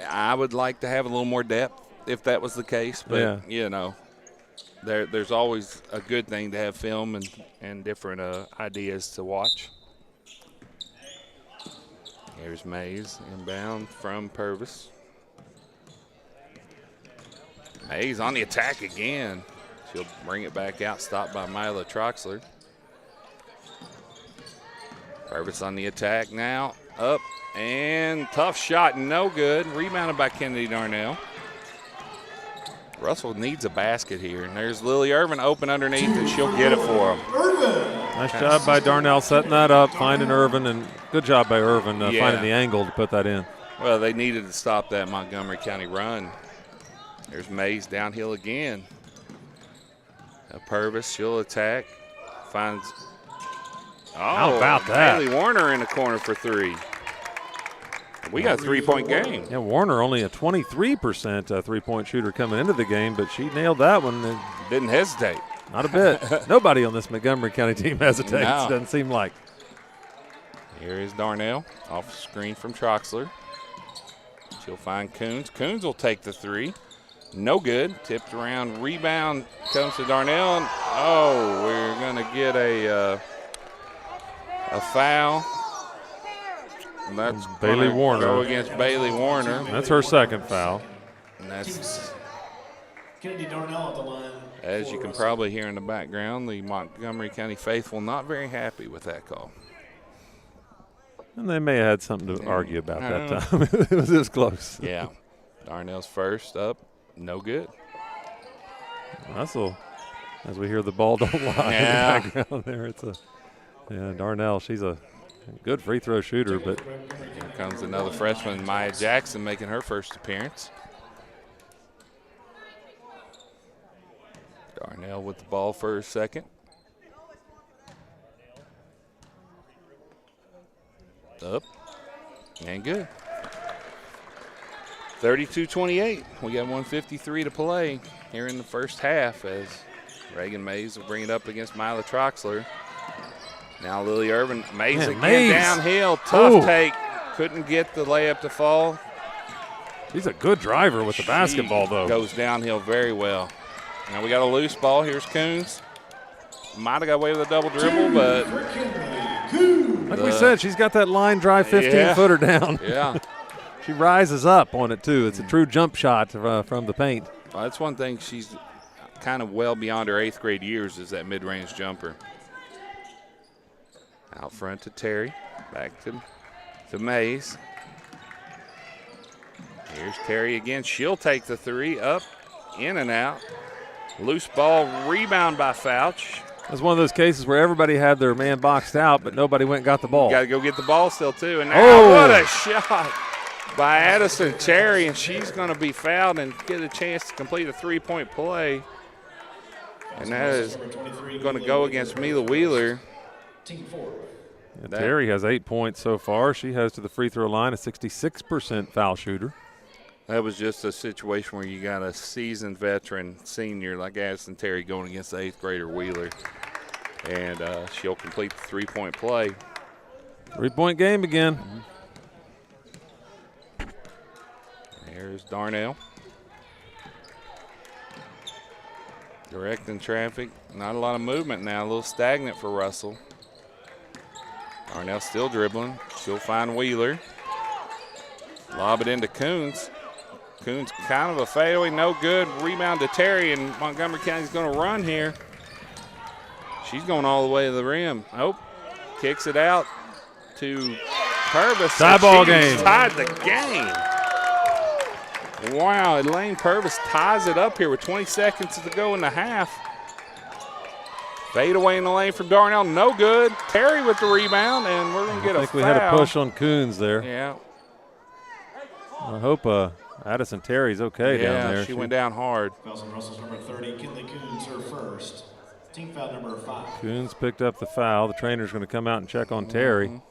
I would like to have a little more depth if that was the case, but, there's always a good thing to have film and different ideas to watch. Here's Mays inbound from Purvis. Mays on the attack again. She'll bring it back out, stopped by Mila Troxler. Purvis on the attack now. Up and tough shot, no good. Rebounded by Kennedy Darnell. Russell needs a basket here. And there's Lily Irvin open underneath, and she'll get it for him. Nice job by Darnell setting that up, finding Irvin, and good job by Irvin finding the angle to put that in. Well, they needed to stop that Montgomery County run. There's Mays downhill again. Purvis, she'll attack. Finds. How about that? Bailey Warner in the corner for three. We got a 3-point game. Yeah, Warner only a 23% three-point shooter coming into the game, but she nailed that one. Didn't hesitate. Not a bit. Nobody on this Montgomery County team hesitates, No. doesn't seem like. Here is Darnell off screen from Troxler. She'll find Coons. Coons will take the three. No good. Tipped around. Rebound comes to Darnell. And, we're going to get a foul. And that's Bailey Warner. Go against Bailey Warner. That's her second foul. And that's, Kennedy Darnell at the line. as you can probably hear in the background, the Montgomery County faithful not very happy with that call. And they may have had something to argue about that time. It was this close. Yeah. Darnell's first up. No good. Russell, as we hear the ball don't lie in the background there. Darnell, she's a good free throw shooter, but here comes another freshman, Maya Jackson, making her first appearance. Darnell with the ball for a second. Up and good. 32-28. We got 1:53 to play here in the first half as Reagan Mays will bring it up against Mila Troxler. Now Lily Irvin. Mays again downhill. Tough take. Couldn't get the layup to fall. She's a good driver with the basketball, though. Goes downhill very well. Now we got a loose ball. Here's Coons. Might have got away with a double dribble, but like we said, she's got that line drive 15-footer down. Yeah. She rises up on it, too. It's a true jump shot from the paint. Well, that's one thing she's kind of well beyond her 8th grade years is that mid-range jumper. Out front to Terry. Back to Mays. Here's Terry again. She'll take the three. Up, in and out. Loose ball, rebound by Fouch. It was one of those cases where everybody had their man boxed out, but nobody went and got the ball. Got to go get the ball still, too. And now what a shot by Addison Terry, and she's going to be fouled and get a chance to complete a three-point play. And that is going to go against Mila Wheeler. Terry has 8 points so far. She has to the free throw line a 66% foul shooter. That was just a situation where you got a seasoned veteran senior like Addison Terry going against the 8th grader Wheeler. And she'll complete the three-point play. 3-point game again. There's Darnell. Directing traffic. Not a lot of movement now. A little stagnant for Russell. Darnell still dribbling. She'll find Wheeler. Lob it into Coons. Coons kind of a fadeaway, no good. Rebound to Terry, and Montgomery County's going to run here. She's going all the way to the rim. Oh, kicks it out to Purvis. Tie ball game. Tied the game. Wow, Elaine Purvis ties it up here with 20 seconds to go in the half. Fade away in the lane from Darnell, no good. Terry with the rebound, and we're going to get a foul. I think we had a push on Coons there. Yeah. I hope Addison Terry's okay down there. Yeah, she went down hard. Fouls on Russell's number 30, Kinley Coons, her first. Team foul number 5. Coons picked up the foul. The trainer's going to come out and check on Terry.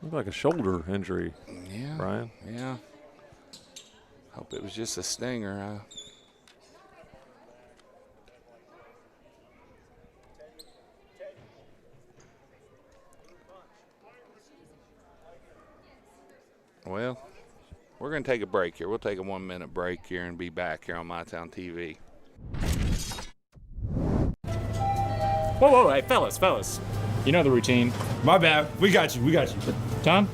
Looked like a shoulder injury, Brian. Yeah. Hope it was just a stinger. Well, we're going to take a break here. We'll take a 1-minute break here and be back here on MyTown TV. Whoa, hey, fellas. You know the routine. My bad. We got you. Tom?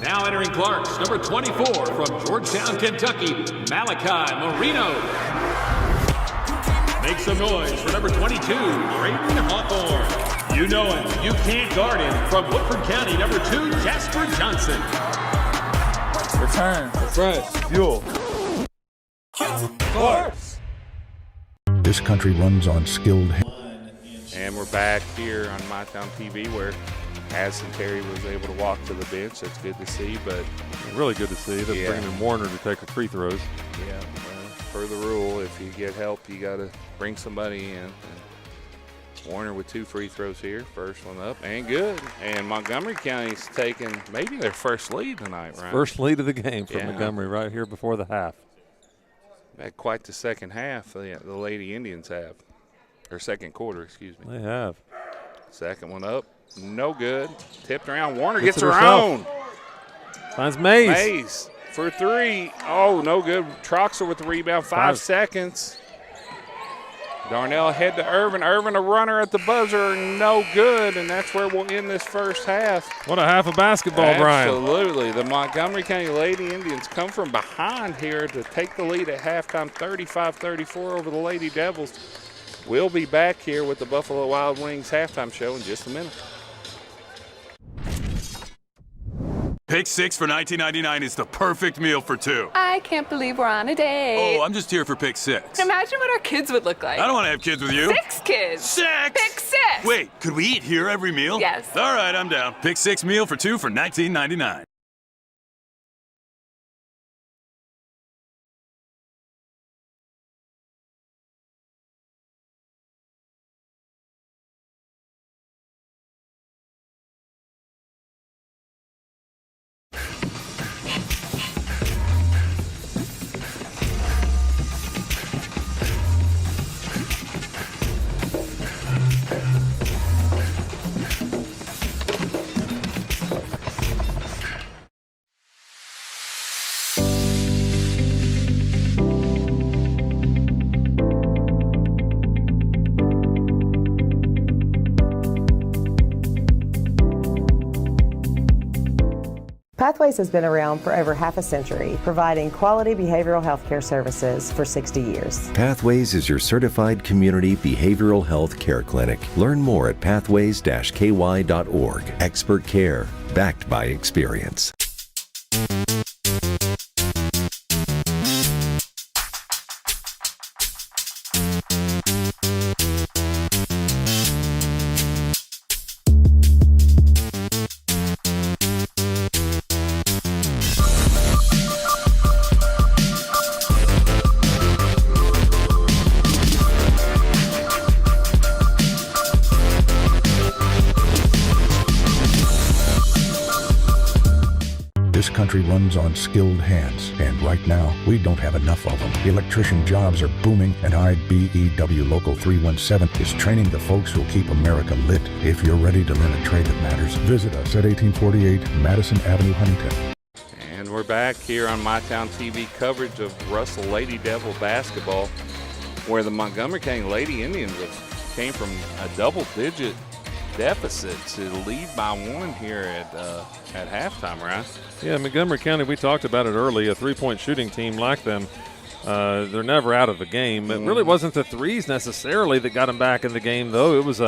Now entering Clarks, number 24 from Georgetown, Kentucky, Malachi Marino. Make some noise for number 22, Braden Hawthorne. You know him, you can't guard him. From Woodford County, number 2, Jasper Johnson. Return, refresh, fuel. Clarks. This country runs on skilled hands. And we're back here on MyTown TV where Addison Terry was able to walk to the bench. That's good to see, but really good to see. They're bringing in Warner to take the free throws. Yeah, per the rule, if you get help, you got to bring somebody in. And Warner with 2 free throws here. First one up and good. And Montgomery County's taking maybe their first lead tonight, right? First lead of the game for Montgomery right here before the half. Had quite the second half the Lady Indians have. Or second quarter, excuse me. They have. Second one up. No good. Tipped around. Warner gets it her herself. own. Finds Mays. Mays for 3. Oh, no good. Troxel with the rebound. 5 seconds. Darnell ahead to Irvin. Irvin a runner at the buzzer. No good, and that's where we'll end this first half. What a half of basketball, Brian. Absolutely. The Montgomery County Lady Indians come from behind here to take the lead at halftime, 35-34 over the Lady Devils. We'll be back here with the Buffalo Wild Wings halftime show in just a minute. Pick 6 for $19.99 is the perfect meal for 2. I can't believe we're on a date. Oh, I'm just here for pick 6. Imagine what our kids would look like. I don't want to have kids with you. 6 kids. 6? Pick 6. Wait, could we eat here every meal? Yes. All right, I'm down. Pick 6 meal for 2 for $19.99. Pathways has been around for over half a century, providing quality behavioral health care services for 60 years. Pathways is your certified community behavioral health care clinic. Learn more at pathways-ky.org. Expert care, backed by experience. This country runs on skilled hands, and right now, we don't have enough of them. Electrician jobs are booming, and IBEW Local 317 is training the folks who'll keep America lit. If you're ready to learn a trade that matters, visit us at 1848 Madison Avenue, Huntington. And we're back here on MyTown TV coverage of Russell Lady Devil basketball, where the Montgomery County Lady Indians came from a double-digit deficit to lead by 1 here at halftime, right? Yeah, Montgomery County, we talked about it early, a three-point shooting team like them. They're never out of the game. It really wasn't the threes necessarily that got them back in the game, though. It was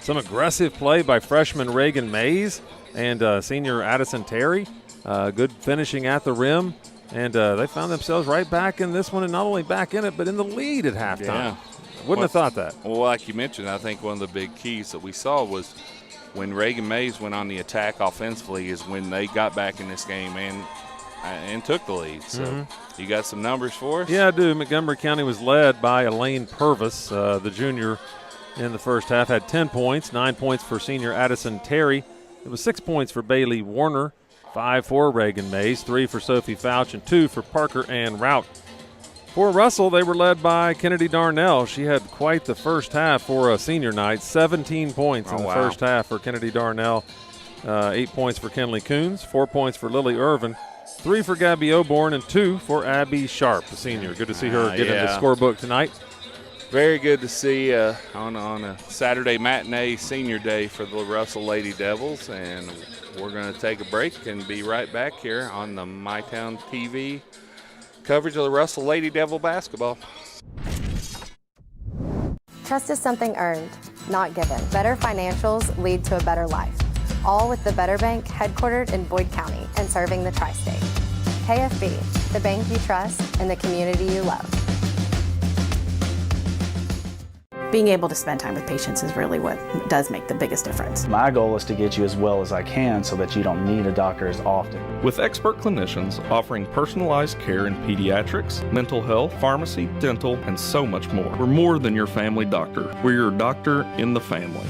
some aggressive play by freshman Reagan Mays and senior Addison Terry. Good finishing at the rim. And they found themselves right back in this one, and not only back in it, but in the lead at halftime. Yeah. Wouldn't have thought that. Well, like you mentioned, I think one of the big keys that we saw was when Reagan Mays went on the attack offensively is when they got back in this game and took the lead. So you got some numbers for us? Yeah, I do. Montgomery County was led by Elaine Purvis, the junior, in the first half. Had 10 points, 9 points for senior Addison Terry. It was 6 points for Bailey Warner, 5 for Reagan Mays, 3 for Sophie Fouch, and 2 for Parker Ann Rout. For Russell, they were led by Kennedy Darnell. She had quite the first half for a senior night, 17 points in the first half for Kennedy Darnell, 8 points for Kenley Coons, 4 points for Lily Irvin, 3 for Gabby Oborn, and 2 for Abby Sharp, the senior. Good to see her get in the scorebook tonight. Very good to see on a Saturday matinee senior day for the Russell Lady Devils, and we're going to take a break and be right back here on the MyTown TV coverage of the Russell Lady Devil basketball. Trust is something earned, not given. Better financials lead to a better life. All with the Better Bank, headquartered in Boyd County and serving the tri-state. KFB, the bank you trust and the community you love. Being able to spend time with patients is really what does make the biggest difference. My goal is to get you as well as I can so that you don't need a doctor as often. With expert clinicians offering personalized care in pediatrics, mental health, pharmacy, dental, and so much more. We're more than your family doctor. We're your doctor in the family.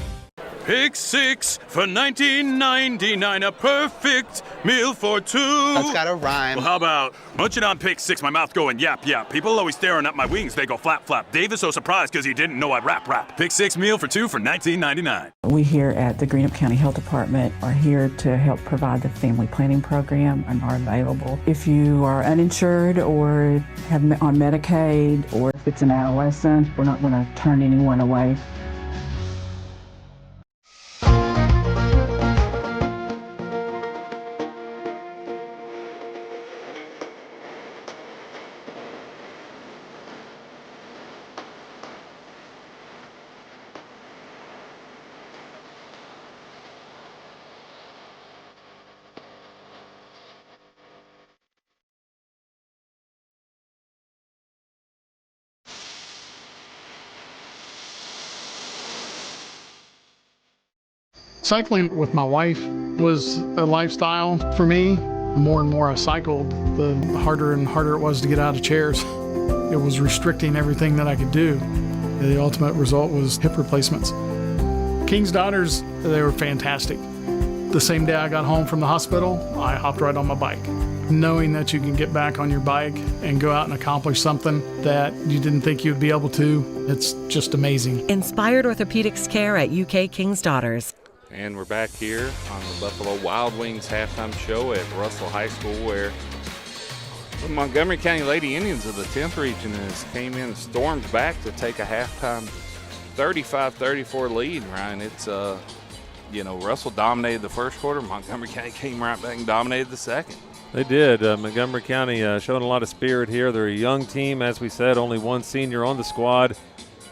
Pick 6 for $19.99, a perfect meal for two. That's gotta rhyme. Well, how about munching on Pick 6, my mouth going yap, yap. People always staring at my wings, they go flap, flap. Dave is so surprised because he didn't know I'd rap, rap. Pick 6 meal for two for $19.99. We here at the Greenup County Health Department are here to help provide the family planning program and are available. If you are uninsured or have on Medicaid, or if it's an adolescent, we're not going to turn anyone away. Cycling with my wife was a lifestyle for me. The more and more I cycled, the harder and harder it was to get out of chairs. It was restricting everything that I could do. The ultimate result was hip replacements. King's Daughters, they were fantastic. The same day I got home from the hospital, I hopped right on my bike. Knowing that you can get back on your bike and go out and accomplish something that you didn't think you'd be able to, it's just amazing. Inspired orthopedics care at UK King's Daughters. And we're back here on the Buffalo Wild Wings halftime show at Russell High School, where the Montgomery County Lady Indians of the 10th region came in and stormed back to take a halftime 35-34 lead, Ryan. It's, Russell dominated the first quarter. Montgomery County came right back and dominated the second. They did. Montgomery County showing a lot of spirit here. They're a young team, as we said, only one senior on the squad.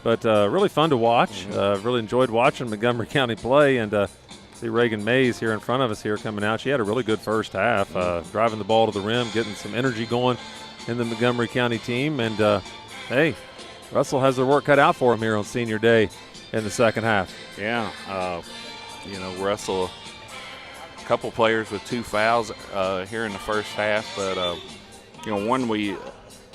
But really fun to watch. Really enjoyed watching Montgomery County play, and see Reagan Mays here in front of us here coming out. She had a really good first half, driving the ball to the rim, getting some energy going in the Montgomery County team. And, hey, Russell has their work cut out for him here on senior day in the second half. Yeah, Russell, a couple players with 2 fouls here in the first half. But, one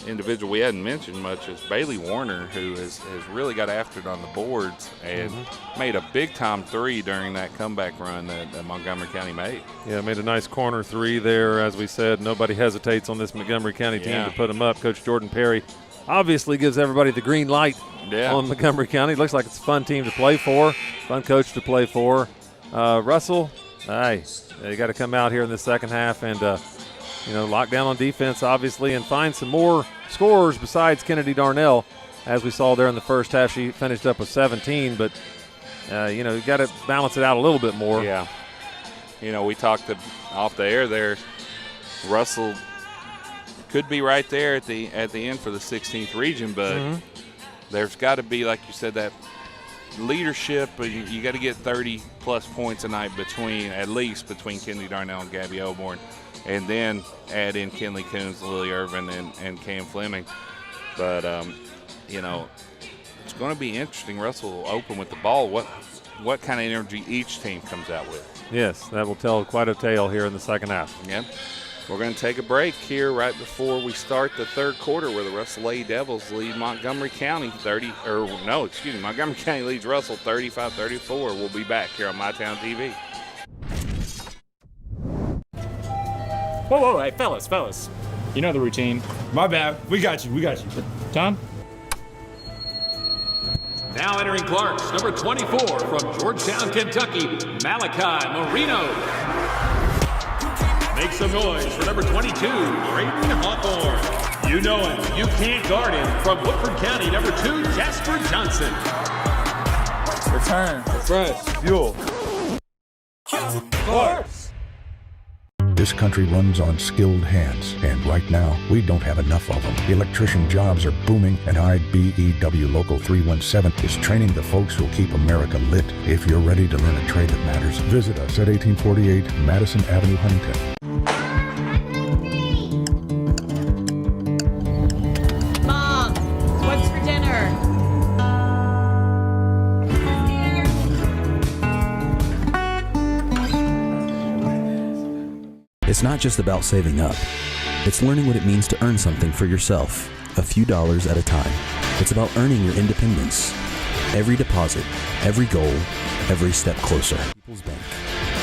individual we hadn't mentioned much is Bailey Warner, who has really got after it on the boards and made a big-time 3 during that comeback run that Montgomery County made. Yeah, made a nice corner 3 there. As we said, nobody hesitates on this Montgomery County team to put them up. Coach Jordan Perry obviously gives everybody the green light on Montgomery County. Looks like it's a fun team to play for, fun coach to play for. Russell, you got to come out here in the second half and lock down on defense, obviously, and find some more scorers besides Kennedy Darnell. As we saw there in the first half, she finished up with 17, but, you got to balance it out a little bit more. Yeah. We talked off the air there. Russell could be right there at the end for the 16th region, but there's got to be, like you said, that leadership. You got to get 30-plus points a night at least between Kennedy Darnell and Gabby Oborn. And then add in Kinley Coons, Lily Irvin, and Cam Fleming. But, it's going to be interesting. Russell will open with the ball. What kind of energy each team comes out with. Yes, that will tell quite a tale here in the second half. Yeah. We're going to take a break here right before we start the third quarter, where the Russell Lady Devils lead Montgomery County Montgomery County leads Russell 35-34. We'll be back here on MyTown TV. Whoa, hey, fellas. You know the routine. My bad. We got you. Tom? Now entering Clarks, number 24 from Georgetown, Kentucky, Malachi Marino. Make some noise for number 22, Brayden Hawthorne. You know him. You can't guard him. From Woodford County, number 2, Jasper Johnson. Return, refresh, fuel. Force. This country runs on skilled hands, and right now, we don't have enough of them. Electrician jobs are booming, and IBEW Local 317 is training the folks who'll keep America lit. If you're ready to learn a trade that matters, visit us at 1848 Madison Avenue, Huntington. Mom, what's for dinner? It's not just about saving up. It's learning what it means to earn something for yourself, a few dollars at a time. It's about earning your independence. Every deposit, every goal, every step closer. People's Bank.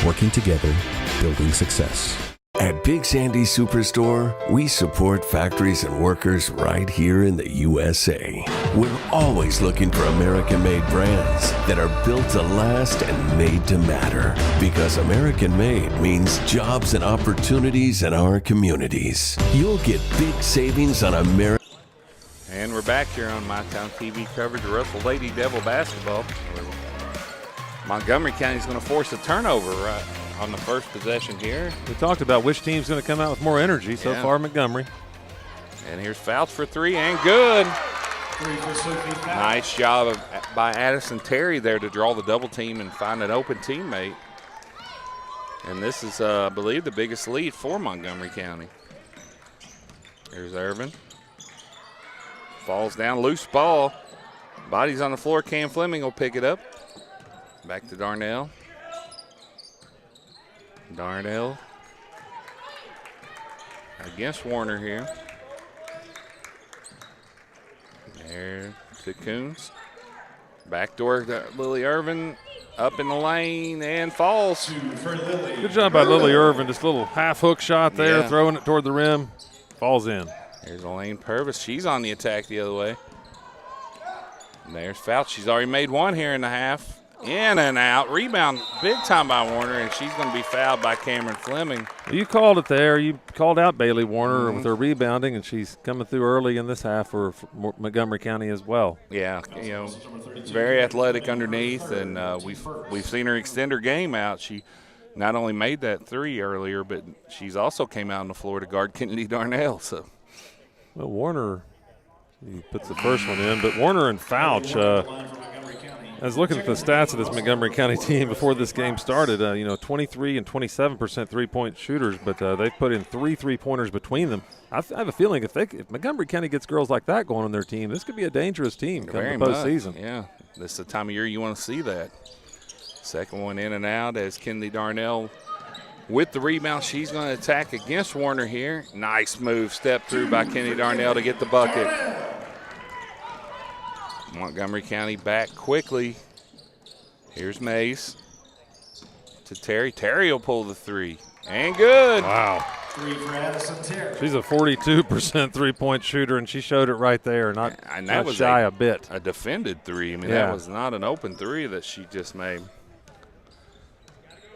Working together, building success. At Big Sandy Superstore, we support factories and workers right here in the USA. We're always looking for American-made brands that are built to last and made to matter. Because American-made means jobs and opportunities in our communities. You'll get big savings on American. And we're back here on My Town TV coverage of Russell Lady Devil basketball. Montgomery County's going to force a turnover right on the first possession here. We talked about which team's going to come out with more energy. So far, Montgomery. And here's Fouch for 3 and good. Nice job by Addison Terry there to draw the double team and find an open teammate. And this is, I believe, the biggest lead for Montgomery County. Here's Irvin. Falls down, loose ball. Body's on the floor. Cam Fleming will pick it up. Back to Darnell. Darnell against Warner here. There to Coons. Backdoor to Lily Irvin. Up in the lane and falls. Good job by Lily Irvin. Just a little half hook shot there, throwing it toward the rim. Falls in. There's Elaine Purvis. She's on the attack the other way. And there's Fouch. She's already made one here in the half. In and out. Rebound big time by Warner, and she's going to be fouled by Cameron Fleming. You called it there. You called out Bailey Warner with her rebounding, and she's coming through early in this half for Montgomery County as well. Yeah, you know, very athletic underneath, and we've seen her extend her game out. She not only made that 3 earlier, but she's also came out on the floor to guard Kennedy Darnell. So, well, Warner, he puts the first one in, but Warner and Fouch. I was looking at the stats of this Montgomery County team before this game started. 23 and 27% three-point shooters, but they've put in 3 3-pointers between them. I have a feeling if Montgomery County gets girls like that going on their team, this could be a dangerous team coming the postseason. Yeah, this is the time of year you want to see that. Second one in and out as Kennedy Darnell with the rebound. She's going to attack against Warner here. Nice move, step through by Kennedy Darnell to get the bucket. Montgomery County back quickly. Here's Mays to Terry. Terry will pull the 3. And good. Wow. 3 for Addison Terry. She's a 42% three-point shooter, and she showed it right there. Not was shy a bit. A defended 3. I mean, that was not an open 3 that she just made.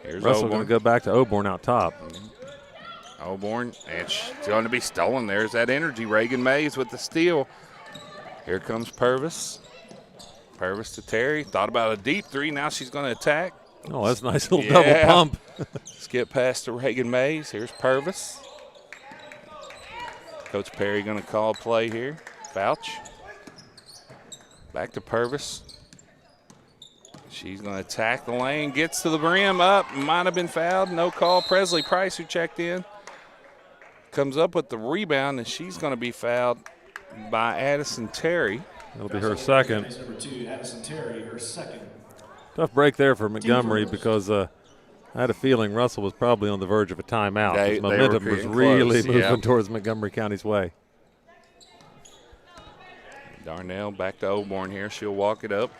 Here's Russell going to go back to Oborn out top. Oborn, and she's going to be stolen. There's that energy. Reagan Mays with the steal. Here comes Purvis. Purvis to Terry. Thought about a deep 3. Now she's going to attack. Oh, that's a nice little double pump. Skip past to Reagan Mays. Here's Purvis. Coach Perry going to call a play here. Fouch. Back to Purvis. She's going to attack the lane. Gets to the rim. Up. Might have been fouled. No call. Presley Price, who checked in, comes up with the rebound, and she's going to be fouled by Addison Terry. That'll be her second. Number 2, Addison Terry, her second. Tough break there for Montgomery because I had a feeling Russell was probably on the verge of a timeout. His momentum was really moving towards Montgomery County's way. Darnell back to Oborn here. She'll walk it up.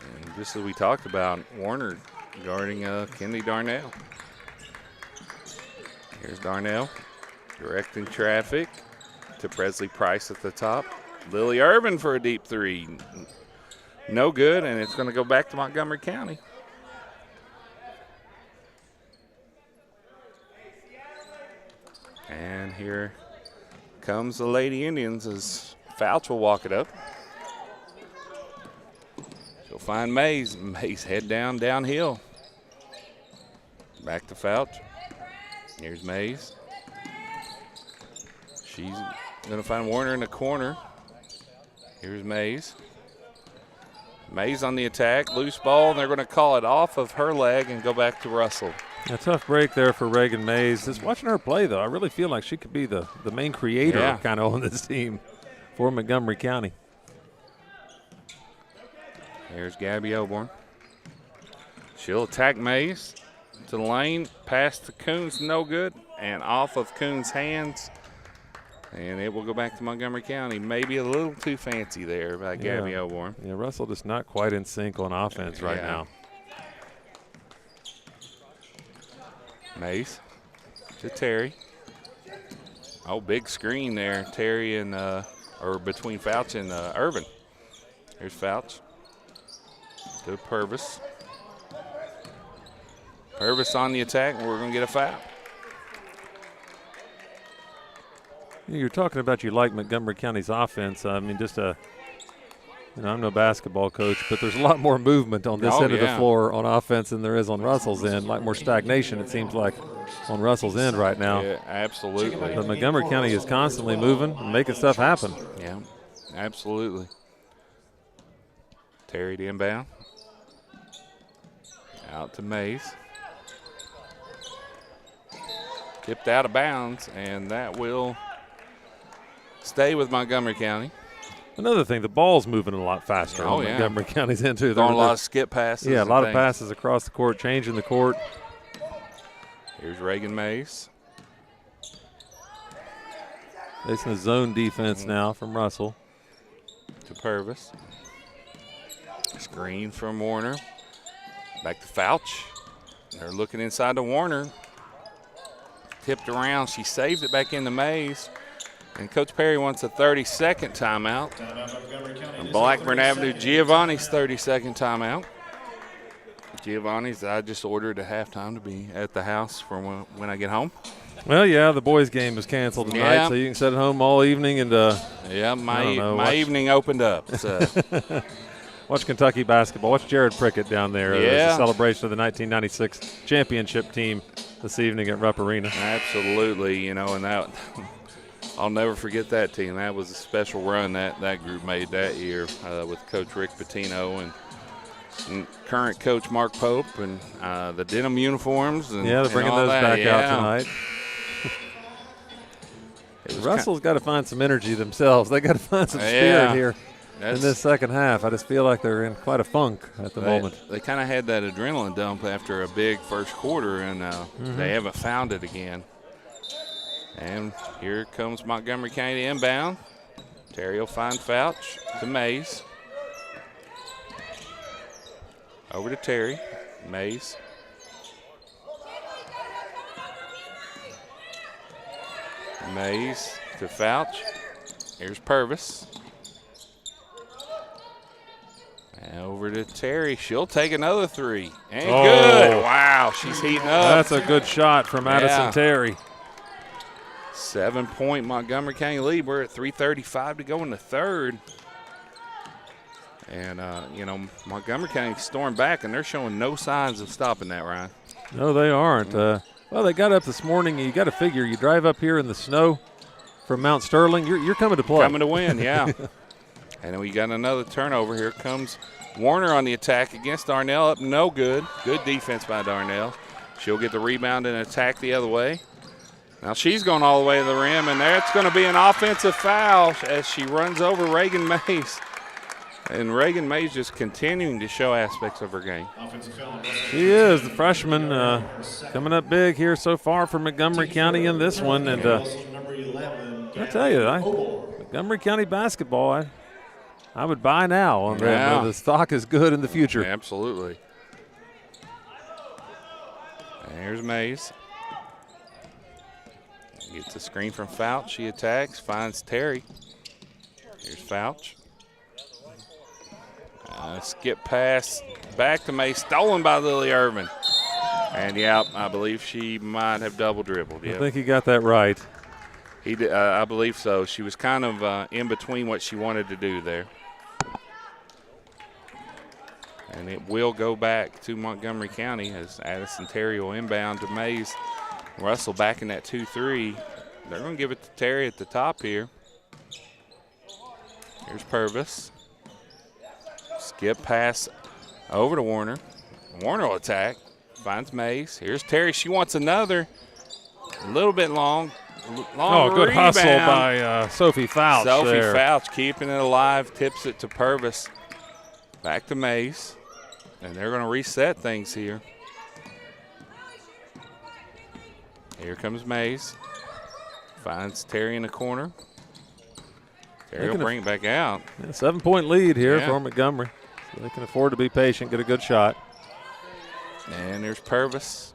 And just as we talked about, Warner guarding Kennedy Darnell. Here's Darnell directing traffic to Presley Price at the top. Lily Irvin for a deep 3. No good, and it's going to go back to Montgomery County. And here comes the Lady Indians as Fouch will walk it up. She'll find Mays. Mays head downhill. Back to Fouch. Here's Mays. She's going to find Warner in the corner. Here's Mays. Mays on the attack, loose ball, and they're going to call it off of her leg and go back to Russell. A tough break there for Reagan Mays. Just watching her play, though, I really feel like she could be the main creator kind of on this team for Montgomery County. Here's Gabby Oborn. She'll attack Mays to the lane, pass to Coons, no good, and off of Coons' hands. And it will go back to Montgomery County. Maybe a little too fancy there by Gabby Oborn. Yeah, Russell just not quite in sync on offense right now. Mace to Terry. Oh, big screen there. Terry and, or between Fouch and Irvin. Here's Fouch to Purvis. Purvis on the attack, and we're going to get a foul. You're talking about you like Montgomery County's offense. I mean, just I'm no basketball coach, but there's a lot more movement on this end of the floor on offense than there is on Russell's end. Like more stagnation, it seems like, on Russell's end right now. Yeah, absolutely. But Montgomery County is constantly moving and making stuff happen. Yeah, absolutely. Terry to inbound. Out to Mays. Tipped out of bounds, and that will stay with Montgomery County. Another thing, the ball's moving a lot faster on Montgomery County's end, too. Throwing a lot of skip passes. Yeah, a lot of passes across the court, changing the court. Here's Reagan Mays. Facing a zone defense now from Russell. To Purvis. Screen from Warner. Back to Fouch. They're looking inside to Warner. Tipped around. She saved it back into Mays. And Coach Perry wants a 30-second timeout. And Blackburn Avenue, Giovanni's 30-second timeout. Giovanni's, I just ordered a halftime to be at the house for when I get home. Well, yeah, the boys' game is canceled tonight, so you can sit at home all evening and my evening opened up. So. Watch Kentucky basketball. Watch Jared Prickett down there. There's a celebration of the 1996 championship team this evening at Rupp Arena. Absolutely, and that I'll never forget that team. That was a special run that group made that year with Coach Rick Pitino and current Coach Mark Pope and the denim uniforms. And, they're bringing those back out tonight. Russell's got to find some energy themselves. They got to find some spirit here in this second half. I just feel like they're in quite a funk at the moment. They kind of had that adrenaline dump after a big first quarter, and they haven't found it again. And here comes Montgomery County inbound. Terry will find Fouch to Mays. Over to Terry. Mays. Mays to Fouch. Here's Purvis. And over to Terry. She'll take another three. And good. Wow, she's heating up. That's a good shot from Addison Terry. 7-point Montgomery County lead. We're at 3:35 to go in the third. And, Montgomery County stormed back, and they're showing no signs of stopping that, Ryan. No, they aren't. Well, they got up this morning. You got to figure, you drive up here in the snow from Mount Sterling, you're coming to play. Coming to win, yeah. And then we got another turnover. Here comes Warner on the attack against Darnell. Up no good. Good defense by Darnell. She'll get the rebound and attack the other way. Now she's going all the way to the rim, and that's going to be an offensive foul as she runs over Reagan Mays. And Reagan Mays just continuing to show aspects of her game. She is, the freshman, coming up big here so far for Montgomery County in this one. And I tell you, Montgomery County basketball, I would buy now on them. The stock is good in the future. Absolutely. And here's Mays. Gets a screen from Fouch. She attacks, finds Terry. Here's Fouch. Skip pass back to Mays, stolen by Lily Irvin. And, I believe she might have double dribbled. I think you got that right. He did, I believe so. She was kind of in between what she wanted to do there. And it will go back to Montgomery County as Addison Terry will inbound to Mays. Russell back in that 2-3. They're going to give it to Terry at the top here. Here's Purvis. Skip pass over to Warner. Warner will attack. Finds Mays. Here's Terry. She wants another. A little bit long. Good hustle by Sophie Fouch. Sophie Fouch keeping it alive. Tips it to Purvis. Back to Mays. And they're going to reset things here. Here comes Mays. Finds Terry in the corner. Terry will bring it back out. A 7-point lead here for Montgomery. So they can afford to be patient, get a good shot. And there's Purvis.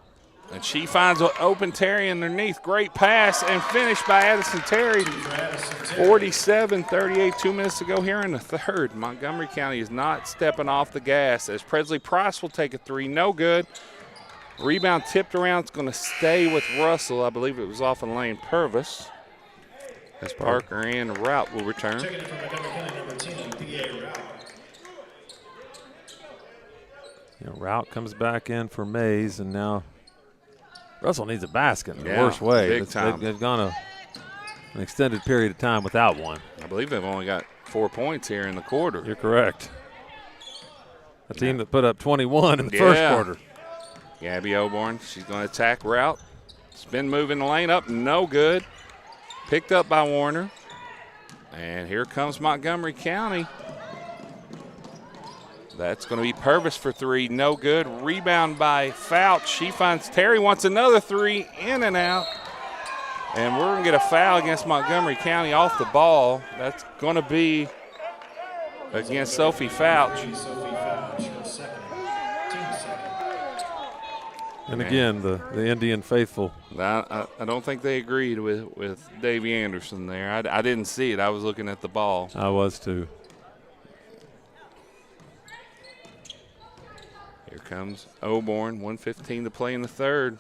And she finds an open Terry underneath. Great pass and finish by Addison Terry. 47-38, 2 minutes to go here in the third. Montgomery County is not stepping off the gas as Presley Price will take a three. No good. Rebound tipped around. It's going to stay with Russell. I believe it was off of Lane Purvis. As Parker and Rout will return. Checking it from Montgomery County, number 10, PA Rout. Rout comes back in for Mays, and now Russell needs a basket in the Yeah, worst way. big time. They've gone an extended period of time without one. I believe they've only got 4 points here in the quarter. You're correct. A team that put up 21 in the first quarter. Gabby Oborn, she's going to attack Rout. Spin move in the lane up, no good. Picked up by Warner. And here comes Montgomery County. That's going to be Purvis for three, no good. Rebound by Fouch. She finds Terry, wants another three, in and out. And we're going to get a foul against Montgomery County off the ball. That's going to be against Sophie Fouch. And again, the Indian faithful. I don't think they agreed with Davey Anderson there. I didn't see it. I was looking at the ball. I was too. Here comes Oborn, 1:15 to play in the third.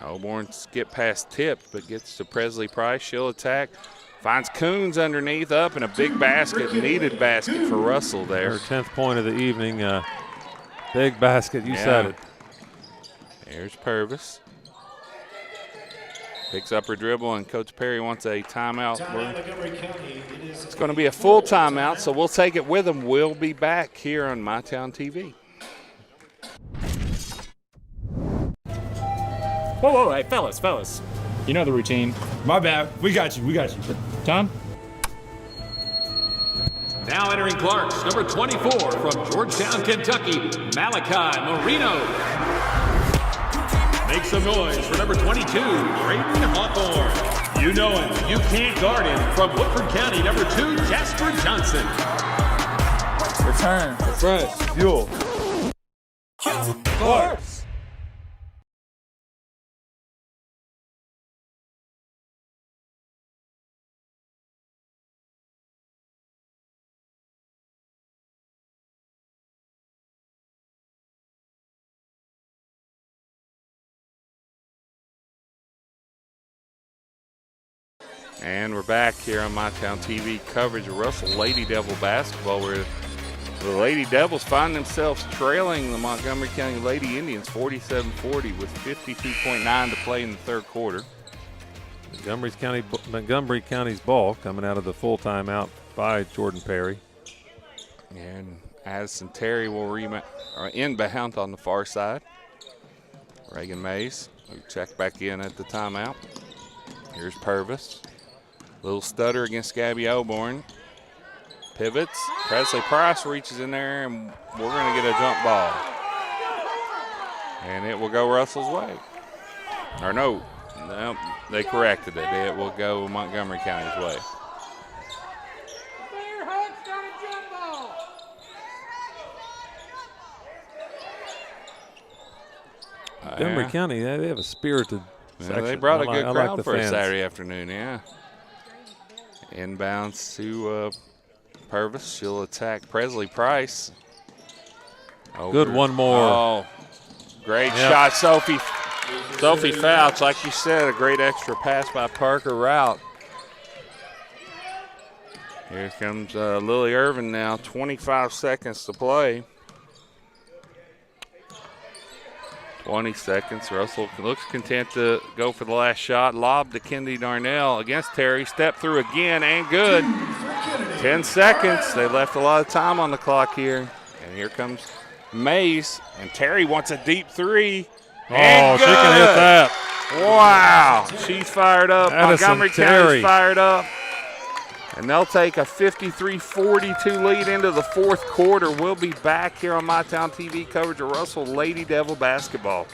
Oborn skip past tipped, but gets to Presley Price. She'll attack. Finds Coons underneath up, and a big basket, needed basket for Russell there. Her 10th point of the evening. Big basket, you said it. There's Purvis. Picks up her dribble, and Coach Perry wants a timeout. It's going to be a full timeout, so we'll take it with them. We'll be back here on MyTown TV. Whoa, hey, fellas. You know the routine. My bad. We got you. Tom? Now entering Clarks, number 24 from Georgetown, Kentucky, Malachi Marino. Make some noise for number 22, Braden Hawthorne. You know him, you can't guard him. From Woodford County, number 2, Jasper Johnson. Return, refresh, fuel. Clarks. And we're back here on MyTown TV coverage of Russell Lady Devil basketball, where the Lady Devils find themselves trailing the Montgomery County Lady Indians 47-40 with 52.9 to play in the third quarter. Montgomery County's ball coming out of the full timeout by Jordan Perry. And Addison Terry will inbound on the far side. Reagan Mays will check back in at the timeout. Here's Purvis. Little stutter against Gabby Oborn. Pivots. Presley Price reaches in there, and we're going to get a jump ball. And it will go Russell's way. Or no, they corrected it. It will go Montgomery County's way. Montgomery County, they have a spirited section. They brought a good crowd the for fans. a Saturday afternoon, yeah. Inbounds to Purvis. She'll attack Presley Price. Good one more. Oh, great shot, Sophie. Sophie Fouch, like you said, a great extra pass by Parker Rout. Here comes Lily Irvin now, 25 seconds to play. 20 seconds. Russell looks content to go for the last shot. Lob to Kennedy Darnell against Terry. Step through again and good. 10 seconds. They left a lot of time on the clock here. And here comes Mays. And Terry wants a deep three. Oh, she can hit that. Wow. She's fired up. Addison Montgomery Terry. County's fired up. And they'll take a 53-42 lead into the fourth quarter. We'll be back here on MyTown TV coverage of Russell Lady Devil basketball.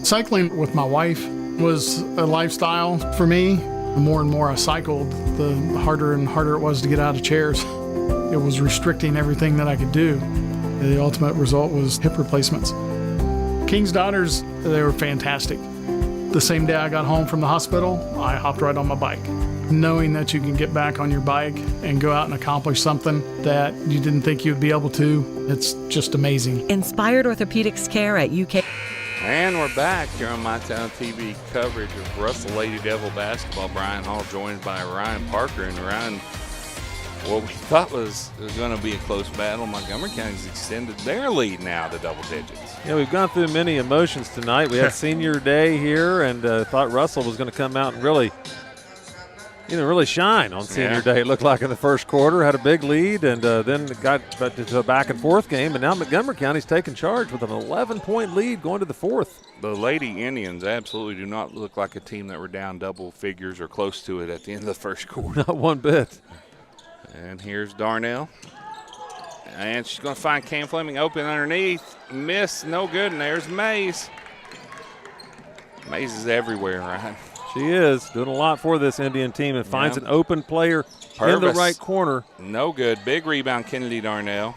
Cycling with my wife was a lifestyle for me. The more and more I cycled, the harder and harder it was to get out of chairs. It was restricting everything that I could do. The ultimate result was hip replacements. King's Daughters, they were fantastic. The same day I got home from the hospital, I hopped right on my bike. Knowing that you can get back on your bike and go out and accomplish something that you didn't think you'd be able to, it's just amazing. Inspired Orthopedics Care at UK. And we're back here on MyTown TV coverage of Russell Lady Devil basketball. Brian Hall joined by Ryan Parker. And Ryan, what we thought was going to be a close battle, Montgomery County's extended their lead now to double digits. Yeah, we've gone through many emotions tonight. We had senior day here, and thought Russell was going to come out and really shine on senior day. It looked like in the first quarter, had a big lead, and then got to a back and forth game. And now Montgomery County's taking charge with an 11-point lead going to the fourth. The Lady Indians absolutely do not look like a team that were down double figures or close to it at the end of the first quarter. Not one bit. And here's Darnell. And she's going to find Cam Fleming open underneath. Miss, no good, and there's Mays. Mays is everywhere, right? She is doing a lot for this Indian team and finds an open player in the right corner. No good. Big rebound, Kennedy Darnell.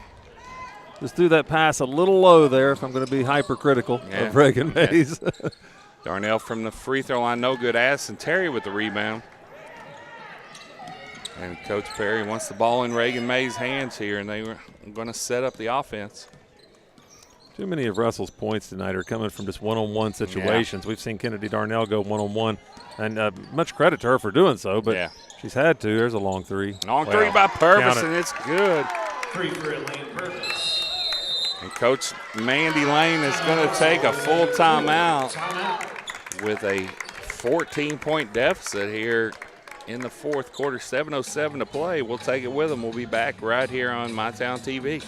Just threw that pass a little low there if I'm going to be hypercritical of Reagan Mays. Darnell from the free throw line, no good. Addison Terry with the rebound. And Coach Perry wants the ball in Reagan Mays' hands here, and they were going to set up the offense. Too many of Russell's points tonight are coming from just one-on-one situations. We've seen Kennedy Darnell go one-on-one, and much credit to her for doing so, but she's had to. There's a long three. Long three by Purvis, and it's good. Three for Elaine Purvis. And Coach Mandy Lane is going to take a full timeout with a 14-point deficit here in the fourth quarter. 7:07 to play. We'll take it with them. We'll be back right here on MyTown TV.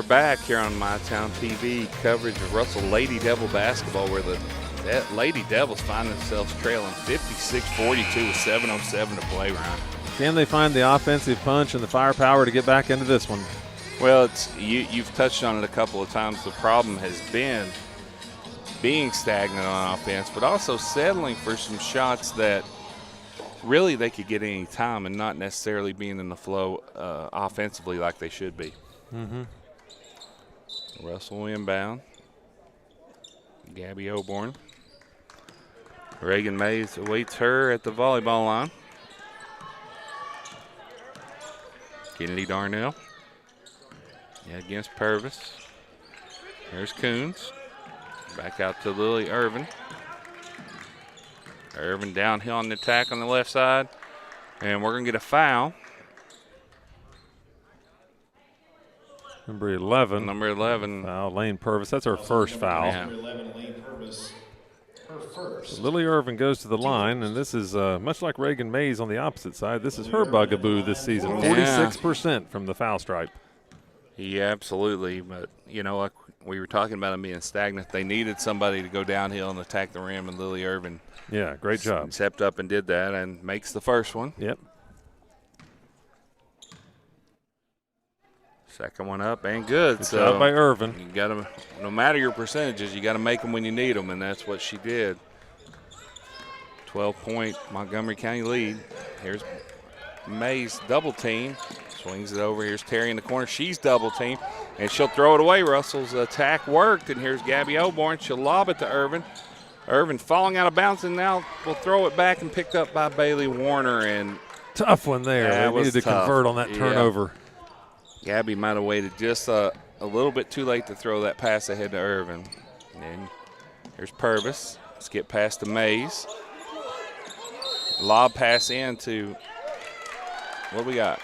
Back here on MyTown TV coverage of Russell Lady Devil basketball, where the Lady Devils find themselves trailing 56-42 with 7:07 to play, Ryan. Can they find the offensive punch and the firepower to get back into this one? Well, you've touched on it a couple of times. The problem has been being stagnant on offense, but also settling for some shots that really they could get any time and not necessarily being in the flow offensively like they should be. Mm-hmm. Russell inbound. Gabby Oborn. Reagan Mays awaits her at the volleyball line. Kennedy Darnell. Yeah, against Purvis. Here's Coons. Back out to Lily Irvin. Irvin downhill on the attack on the left side. And we're going to get a foul. Number 11. Number 11. Foul, Lane Purvis. That's her first foul. Yeah. Number 11, Lane Purvis, her first. Lily Irvin goes to the line, and this is much like Reagan Mays on the opposite side. This is her bugaboo this season. 46% from the foul stripe. Yeah, absolutely. But, you know, like we were talking about them being stagnant. They needed somebody to go downhill and attack the rim, and Lily Irvin. Yeah, great job. Stepped up and did that and makes the first one. Yep. Second one up and good. Good So job by Irvin. You got to, no matter your percentages, you got to make them when you need them, and that's what she did. 12-point Montgomery County lead. Here's Mays double team. Swings it over. Here's Terry in the corner. She's double team, and she'll throw it away. Russell's attack worked, and here's Gabby Oborn. She'll lob it to Irvin. Irvin falling out of bounds, and now will throw it back and picked up by Bailey Warner. And tough one there. Yeah, they needed to convert on that turnover. Gabby might have waited just a little bit too late to throw that pass ahead to Irvin. And then here's Purvis. Let's get past the Mays. Lob pass in to, what do we got?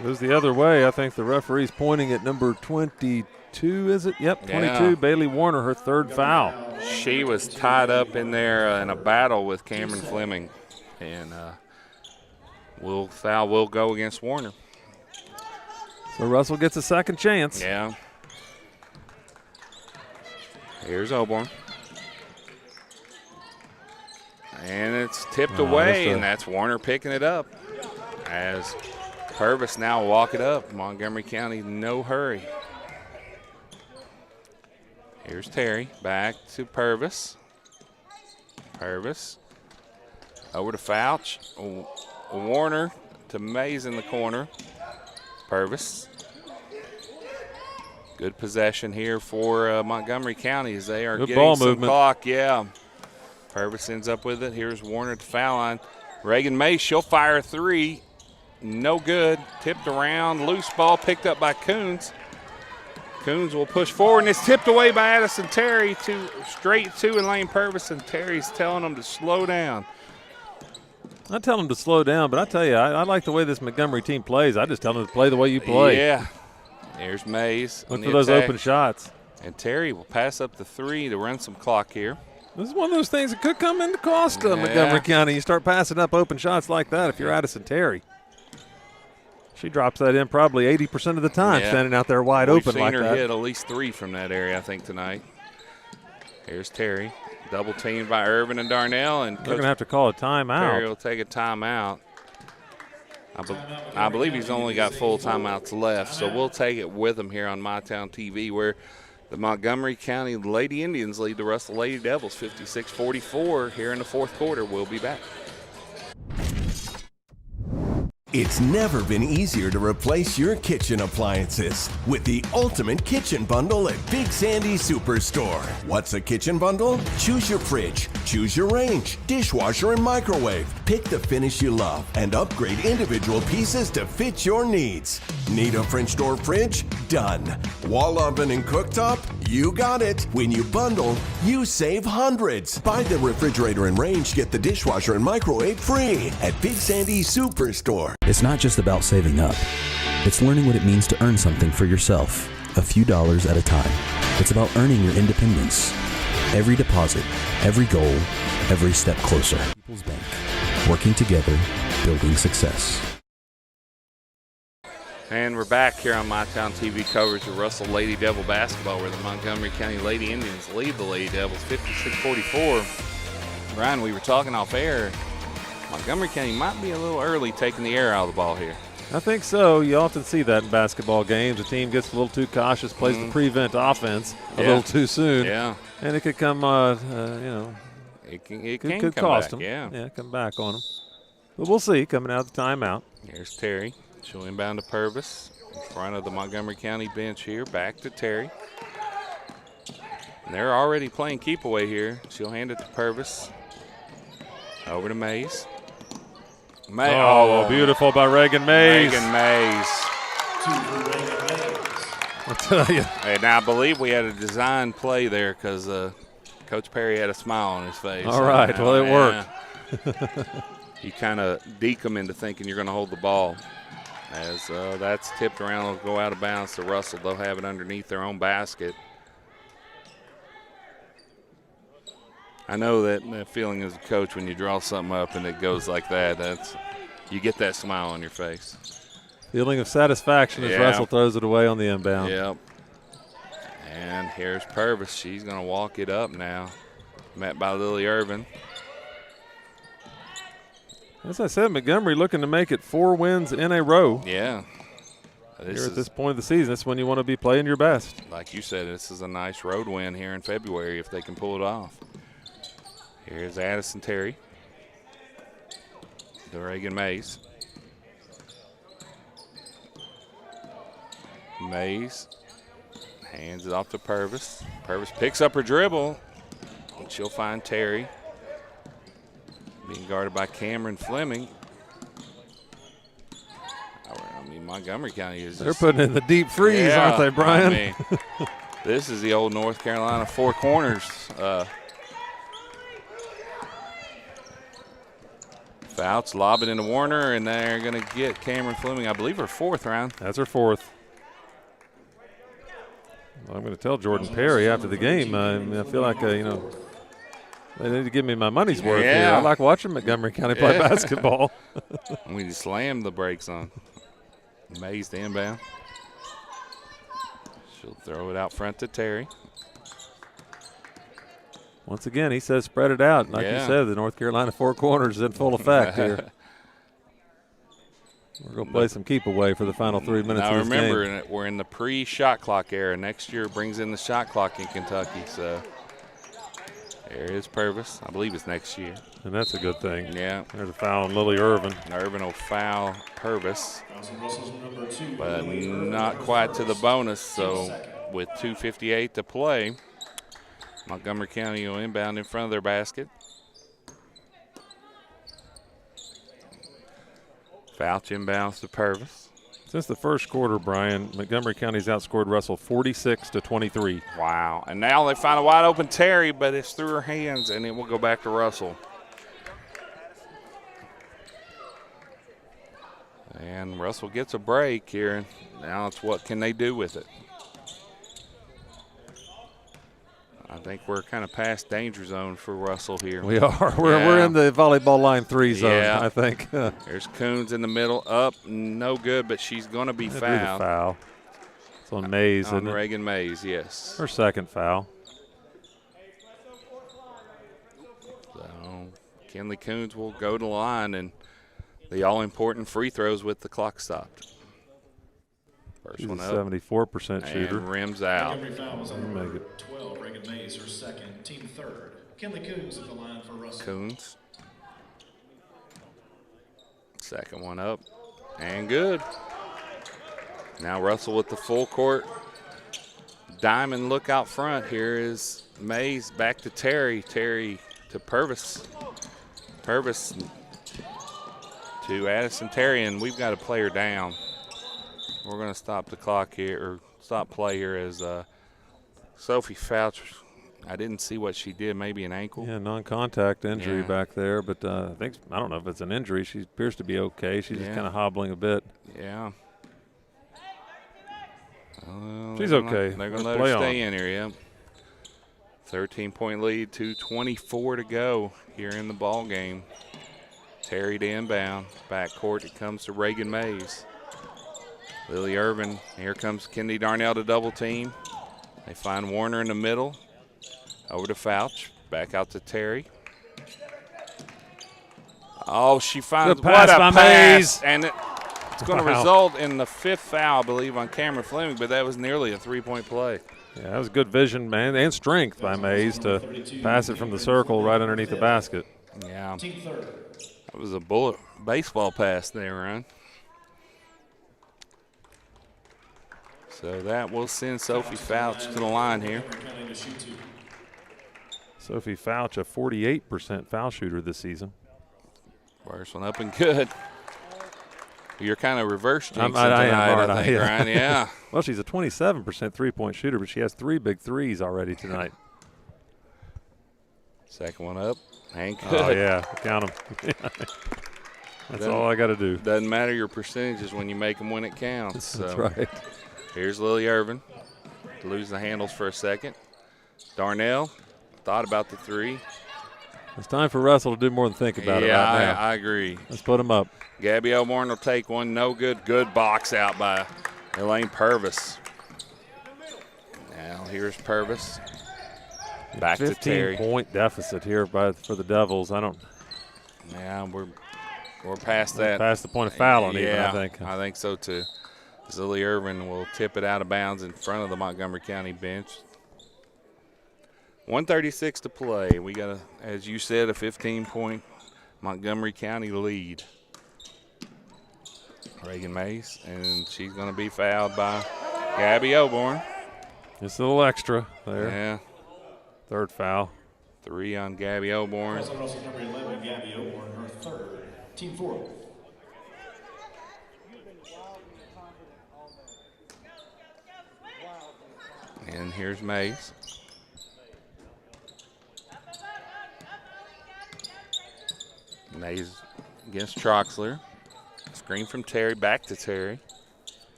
Goes the other way. I think the referee's pointing at number 22, is it? Yep, 22, Yeah. Bailey Warner, her third foul. She was tied up in there in a battle with Cameron Fleming. And foul will go against Warner. So Russell gets a second chance. Yeah. Here's Oborn. And it's tipped away, and that's Warner picking it up. As Purvis now walk it up. Montgomery County, no hurry. Here's Terry, back to Purvis. Purvis. Over to Fouch. Warner to Mays in the corner. Purvis. Good possession here for Montgomery County as they are Good getting ball some movement. clock. Yeah. Purvis ends up with it. Here's Warner at the foul line. Reagan Mays, she'll fire a three. No good. Tipped around. Loose ball picked up by Coons. Coons will push forward, and it's tipped away by Addison Terry to straight to Lane Purvis, and Terry's telling them to slow down. I tell them to slow down, but I tell you, I like the way this Montgomery team plays. I just tell them to play the way you play. Yeah. There's Mays. Look for those open shots. And Terry will pass up the three to run some clock here. This is one of those things that could come into cost Montgomery County. You start passing up open shots like that if you're Addison Terry. She drops that in probably 80% of the time, standing out there wide open like that. We've seen her hit at least three from that area, I think, tonight. Here's Terry. Double teamed by Irvin and Darnell. And They're going to have to call a timeout. Terry will take a timeout. I believe he's only got full timeouts left, so we'll take it with him here on MyTown TV, where the Montgomery County Lady Indians lead the Russell Lady Devils 56-44 here in the fourth quarter. We'll be back. It's never been easier to replace your kitchen appliances with the ultimate kitchen bundle at Big Sandy Superstore. What's a kitchen bundle? Choose your fridge, choose your range, dishwasher, and microwave. Pick the finish you love and upgrade individual pieces to fit your needs. Need a French door fridge? Done. Wall oven and cooktop? You got it. When you bundle, you save hundreds. Buy the refrigerator and range, get the dishwasher and microwave free at Big Sandy Superstore. It's not just about saving up. It's learning what it means to earn something for yourself, a few dollars at a time. It's about earning your independence. Every deposit, every goal, every step closer. People's Bank. Working together, building success. And we're back here on MyTown TV coverage of Russell Lady Devil basketball, where the Montgomery County Lady Indians lead the Lady Devils 56-44. Ryan, we were talking off air. Montgomery County might be a little early taking the air out of the ball here. I think so. You often see that in basketball games. A team gets a little too cautious, plays the prevent offense a little too soon. Yeah. And it could come, It could come cost back, them. Yeah, come back on them. But we'll see coming out of the timeout. Here's Terry. She'll inbound to Purvis in front of the Montgomery County bench here. Back to Terry. And they're already playing keep away here. She'll hand it to Purvis. Over to Mays. Oh, beautiful by Reagan Mays. Reagan Mays. tell you. And now I believe we had a design play there because Coach Perry had a smile on his face. All right, well, it worked. You kind of deke them into thinking you're going to hold the ball. As that's tipped around, it'll go out of bounds to Russell. They'll have it underneath their own basket. I know that feeling as a coach when you draw something up and it goes like that, you get that smile on your face. Feeling of satisfaction as Russell throws it away on the inbound. Yep. And here's Purvis. She's going to walk it up now. Met by Lily Irvin. As I said, Montgomery looking to make it 4 wins in a row. Yeah. Here at this point of the season, that's when you want to be playing your best. Like you said, this is a nice road win here in February if they can pull it off. Here's Addison Terry. To Reagan Mays. Mays hands it off to Purvis. Purvis picks up her dribble. And she'll find Terry. Being guarded by Cameron Fleming. I mean, Montgomery County is They're putting in the deep freeze, aren't they, Brian? I mean, this is the old North Carolina Four Corners. Fouts lob it into Warner, and they're going to get Cameron Fleming, I believe, her 4th round. That's her 4th. Well, I'm going to tell Jordan Perry after the game. I feel like, they need to give me my money's worth here. I like watching Montgomery County play basketball. We slammed the brakes on. Mays to inbound. She'll throw it out front to Terry. Once again, he says spread it out. Like you said, the North Carolina Four Corners is in full effect here. We're going to play some keep away for the final 3 minutes now of this remember, game. we're in the pre-shot clock era. Next year brings in the shot clock in Kentucky. So there is Purvis. I believe it's next year. And that's a good thing. Yeah. There's a foul on Lily Irvin. Irvin will foul Purvis. But not quite to the bonus. So with 2:58 to play, Montgomery County will inbound in front of their basket. Fouch inbounds to Purvis. Since the first quarter, Brian, Montgomery County's outscored Russell 46-23. Wow. And now they find a wide open Terry, but it's through her hands, and it will go back to Russell. And Russell gets a break here. Now it's what can they do with it? I think we're kind of past danger zone for Russell here. We are. We're in the volleyball line 3 zone, I think. There's Coons in the middle. Up, no good, but she's going to be fouled. Foul. It's on Mays, on isn't it? Reagan Mays, yes. Her 2nd foul. So Kinley Coons will go to the line, and the all-important free throws with the clock stopped. First She's one a up. 74% shooter. And rims out. Montgomery foul was on Make number it. 12, Reagan Mays, her 2nd, team 3rd. Kinley Coons at the line for Russell. Coons. Second one up. And good. Now Russell with the full court. Diamond look out front. Here is Mays back to Terry. Terry to Purvis. Purvis to Addison Terry, and we've got a player down. We're going to stop the clock here, or stop play here as Sophie Fouch. I didn't see what she did, maybe an ankle. Yeah, non-contact injury back there, but I don't know if it's an injury. She appears to be okay. She's just kind of hobbling a bit. Yeah. She's okay. They're going to let her stay in here, yeah. 13-point lead, 2:24 to go here in the ball game. Terry to inbound. Backcourt, it comes to Reagan Mays. Lily Irvin, here comes Kendi Darnell to double team. They find Warner in the middle. Over to Fouch, back out to Terry. Oh, she finds what a pass. Mays. And it's going to result in the 5th foul, I believe, on Cameron Fleming, but that was nearly a 3-point play. Yeah, that was good vision, man, and strength by Mays to pass it from the circle right underneath the basket. Yeah. That was a bullet baseball pass there, Ryan. So that will send Sophie Fouch to the line here. Sophie Fouch, a 48% foul shooter this season. First one up and good. You're kind of reverse jinxing I am, tonight, aren't I think, Ryan. Yeah. Well, she's a 27% three-point shooter, but she has 3 big threes already tonight. Second one up. Ain't good. Oh, yeah. Count them. That's all I got to do. Doesn't matter your percentages when you make them when it counts. That's So right. Here's Lily Irvin. Lose the handles for a second. Darnell thought about the three. It's time for Russell to do more than think about it right now. I agree. Let's put him up. Gabby Elmore will take one. No good. Good box out by Elaine Purvis. Now here's Purvis. Back to Terry. 15-point deficit here for the Devils. Yeah, we're past that. Past the point of fouling, even, I think. I think so, too. Lily Irvin will tip it out of bounds in front of the Montgomery County bench. 1:36 to play. We got, as you said, a 15-point Montgomery County lead. Reagan Mays, and she's going to be fouled by Gabby Oborn. Just a little extra there. Yeah. Third foul. 3 on Gabby Oborn. Russell number 11, Gabby Oborn, her third. Team 4. And here's Mays. Mays against Troxler. Screen from Terry, back to Terry.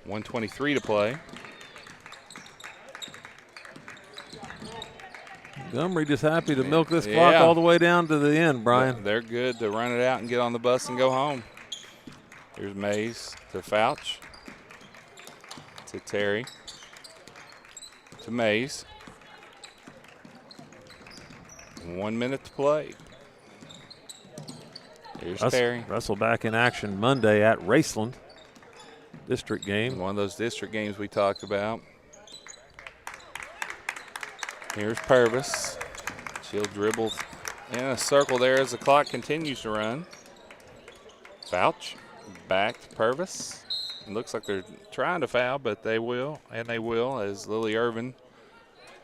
1:23 to play. Montgomery just happy to milk this clock all the way down to the end, Brian. They're good to run it out and get on the bus and go home. Here's Mays to Fouch. To Terry. To Mays. 1 minute to play. Here's Terry. Russell back in action Monday at Raceland. District game. One of those district games we talked about. Here's Purvis. She'll dribble in a circle there as the clock continues to run. Fouch. Back to Purvis. It looks like they're trying to foul, but they will, as Lily Irvin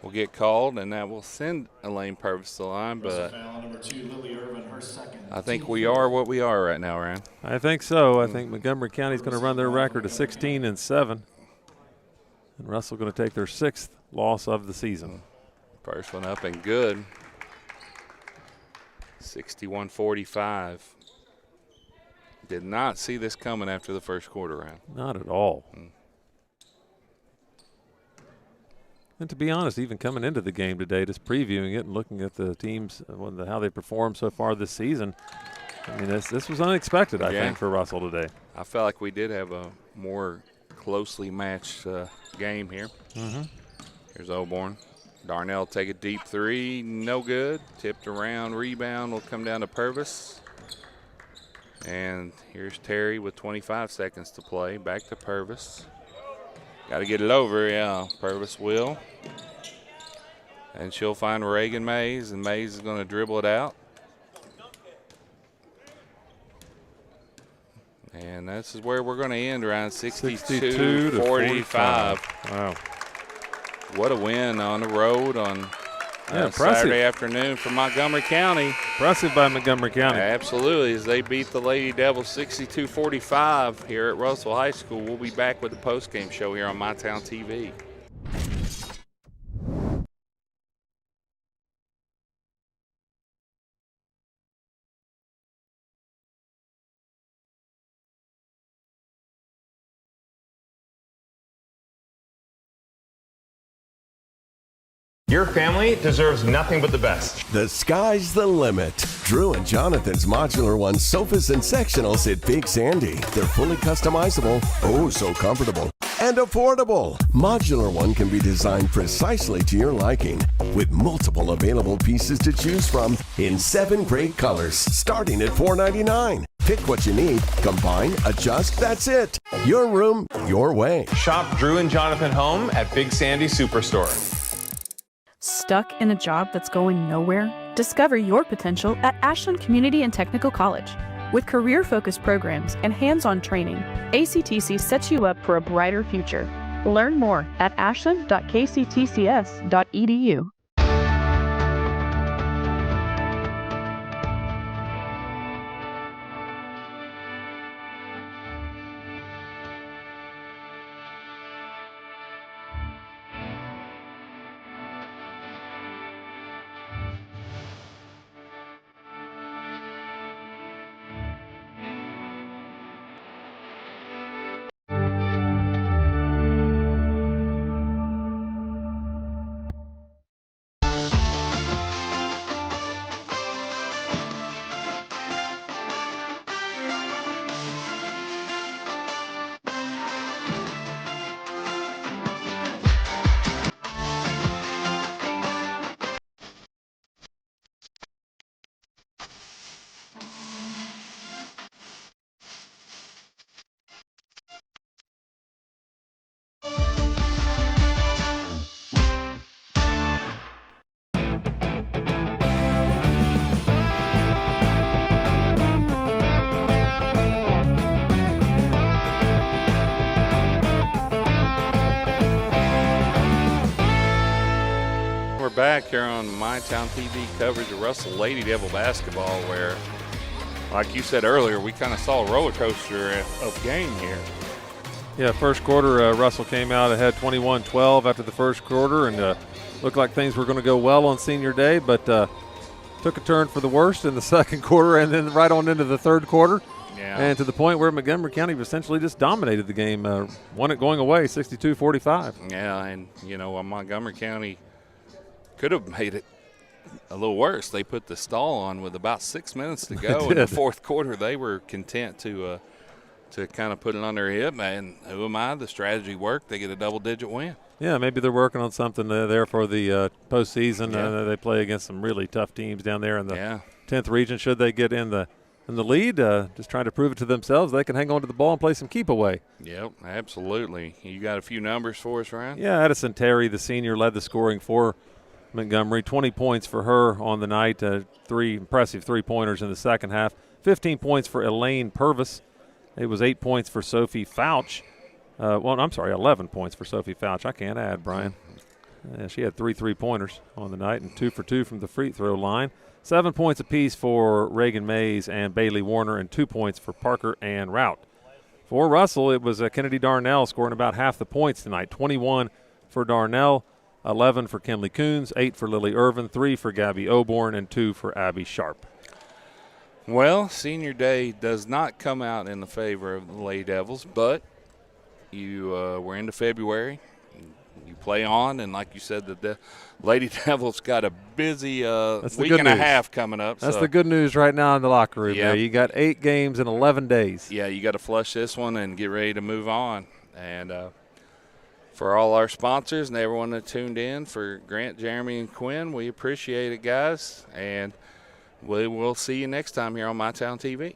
will get called, and that will send Elaine Purvis to the line. But Number 2, Lily Irvin, her second. I think we are what we are right now, Ryan. I think so. I think Montgomery County's going to run their record to 16-7. And Russell going to take their 6th loss of the season. First one up and good. 61-45. Did not see this coming after the first quarter round. Not at all. And to be honest, even coming into the game today, just previewing it and looking at the teams, how they performed so far this season, I mean, this was unexpected, I think, for Russell today. I felt like we did have a more closely matched game here. Here's Oborn. Darnell take a deep three, no good. Tipped around, rebound will come down to Purvis. And here's Terry with 25 seconds to play. Back to Purvis. Got to get it over, yeah. Purvis will. And she'll find Reagan Mays, and Mays is going to dribble it out. And this is where we're going to end, around 62-45. Wow. What a win on the road on Saturday afternoon for Montgomery County. Impressive by Montgomery County. Absolutely, as they beat the Lady Devils 62-45 here at Russell High School. We'll be back with the postgame show here on MyTown TV. Your family deserves nothing but the best. The sky's the limit. Drew and Jonathan's Modular One sofas and sectionals at Big Sandy. They're fully customizable, oh so comfortable, and affordable. Modular One can be designed precisely to your liking, with multiple available pieces to choose from in 7 great colors, starting at $4.99. Pick what you need, combine, adjust, that's it. Your room, your way. Shop Drew and Jonathan Home at Big Sandy Superstore. Stuck in a job that's going nowhere? Discover your potential at Ashland Community and Technical College. With career-focused programs and hands-on training, ACTC sets you up for a brighter future. Learn more at ashland.kctcs.edu. We're back here on MyTown TV coverage of Russell Lady Devil basketball, where, like you said earlier, we kind of saw a roller coaster of game here. Yeah, first quarter, Russell came out ahead 21-12 after the first quarter, and looked like things were going to go well on senior day, but took a turn for the worst in the second quarter and then right on into the third quarter. Yeah. And to the point where Montgomery County essentially just dominated the game, won it going away 62-45. Yeah, and, Montgomery County could have made it a little worse. They put the stall on with about 6 minutes to go in the fourth quarter. They were content to kind of put it on their hip, and who am I? The strategy worked. They get a double-digit win. Yeah, maybe they're working on something there for the postseason. Yeah. They play against some really tough teams down there in the Yeah. 10th region. Should they get in the lead, just trying to prove it to themselves, they can hang on to the ball and play some keep away. Yep, absolutely. You got a few numbers for us, Ryan? Yeah, Addison Terry, the senior, led the scoring for Montgomery. 20 points for her on the night, 3 impressive three-pointers in the second half. 15 points for Elaine Purvis. It was 8 points for Sophie Fouch. 11 points for Sophie Fouch. I can't add, Brian. She had 3 3-pointers on the night and 2 for 2 from the free throw line. 7 points apiece for Reagan Mays and Bailey Warner, and 2 points for Parker and Rout. For Russell, it was Kennedy Darnell scoring about half the points tonight. 21 for Darnell, 11 for Kimley Coons, 8 for Lily Irvin, 3 for Gabby Oborn, and 2 for Abby Sharp. Well, senior day does not come out in the favor of the Lady Devils, but we're into February. You play on, and like you said, the Lady Devils got a busy week and a half coming up. That's the good news right now in the locker room. Yeah. You got 8 games in 11 days. Yeah, you got to flush this one and get ready to move on. And for all our sponsors and everyone that tuned in, for Grant, Jeremy, and Quinn, we appreciate it, guys. And we will see you next time here on MyTown TV.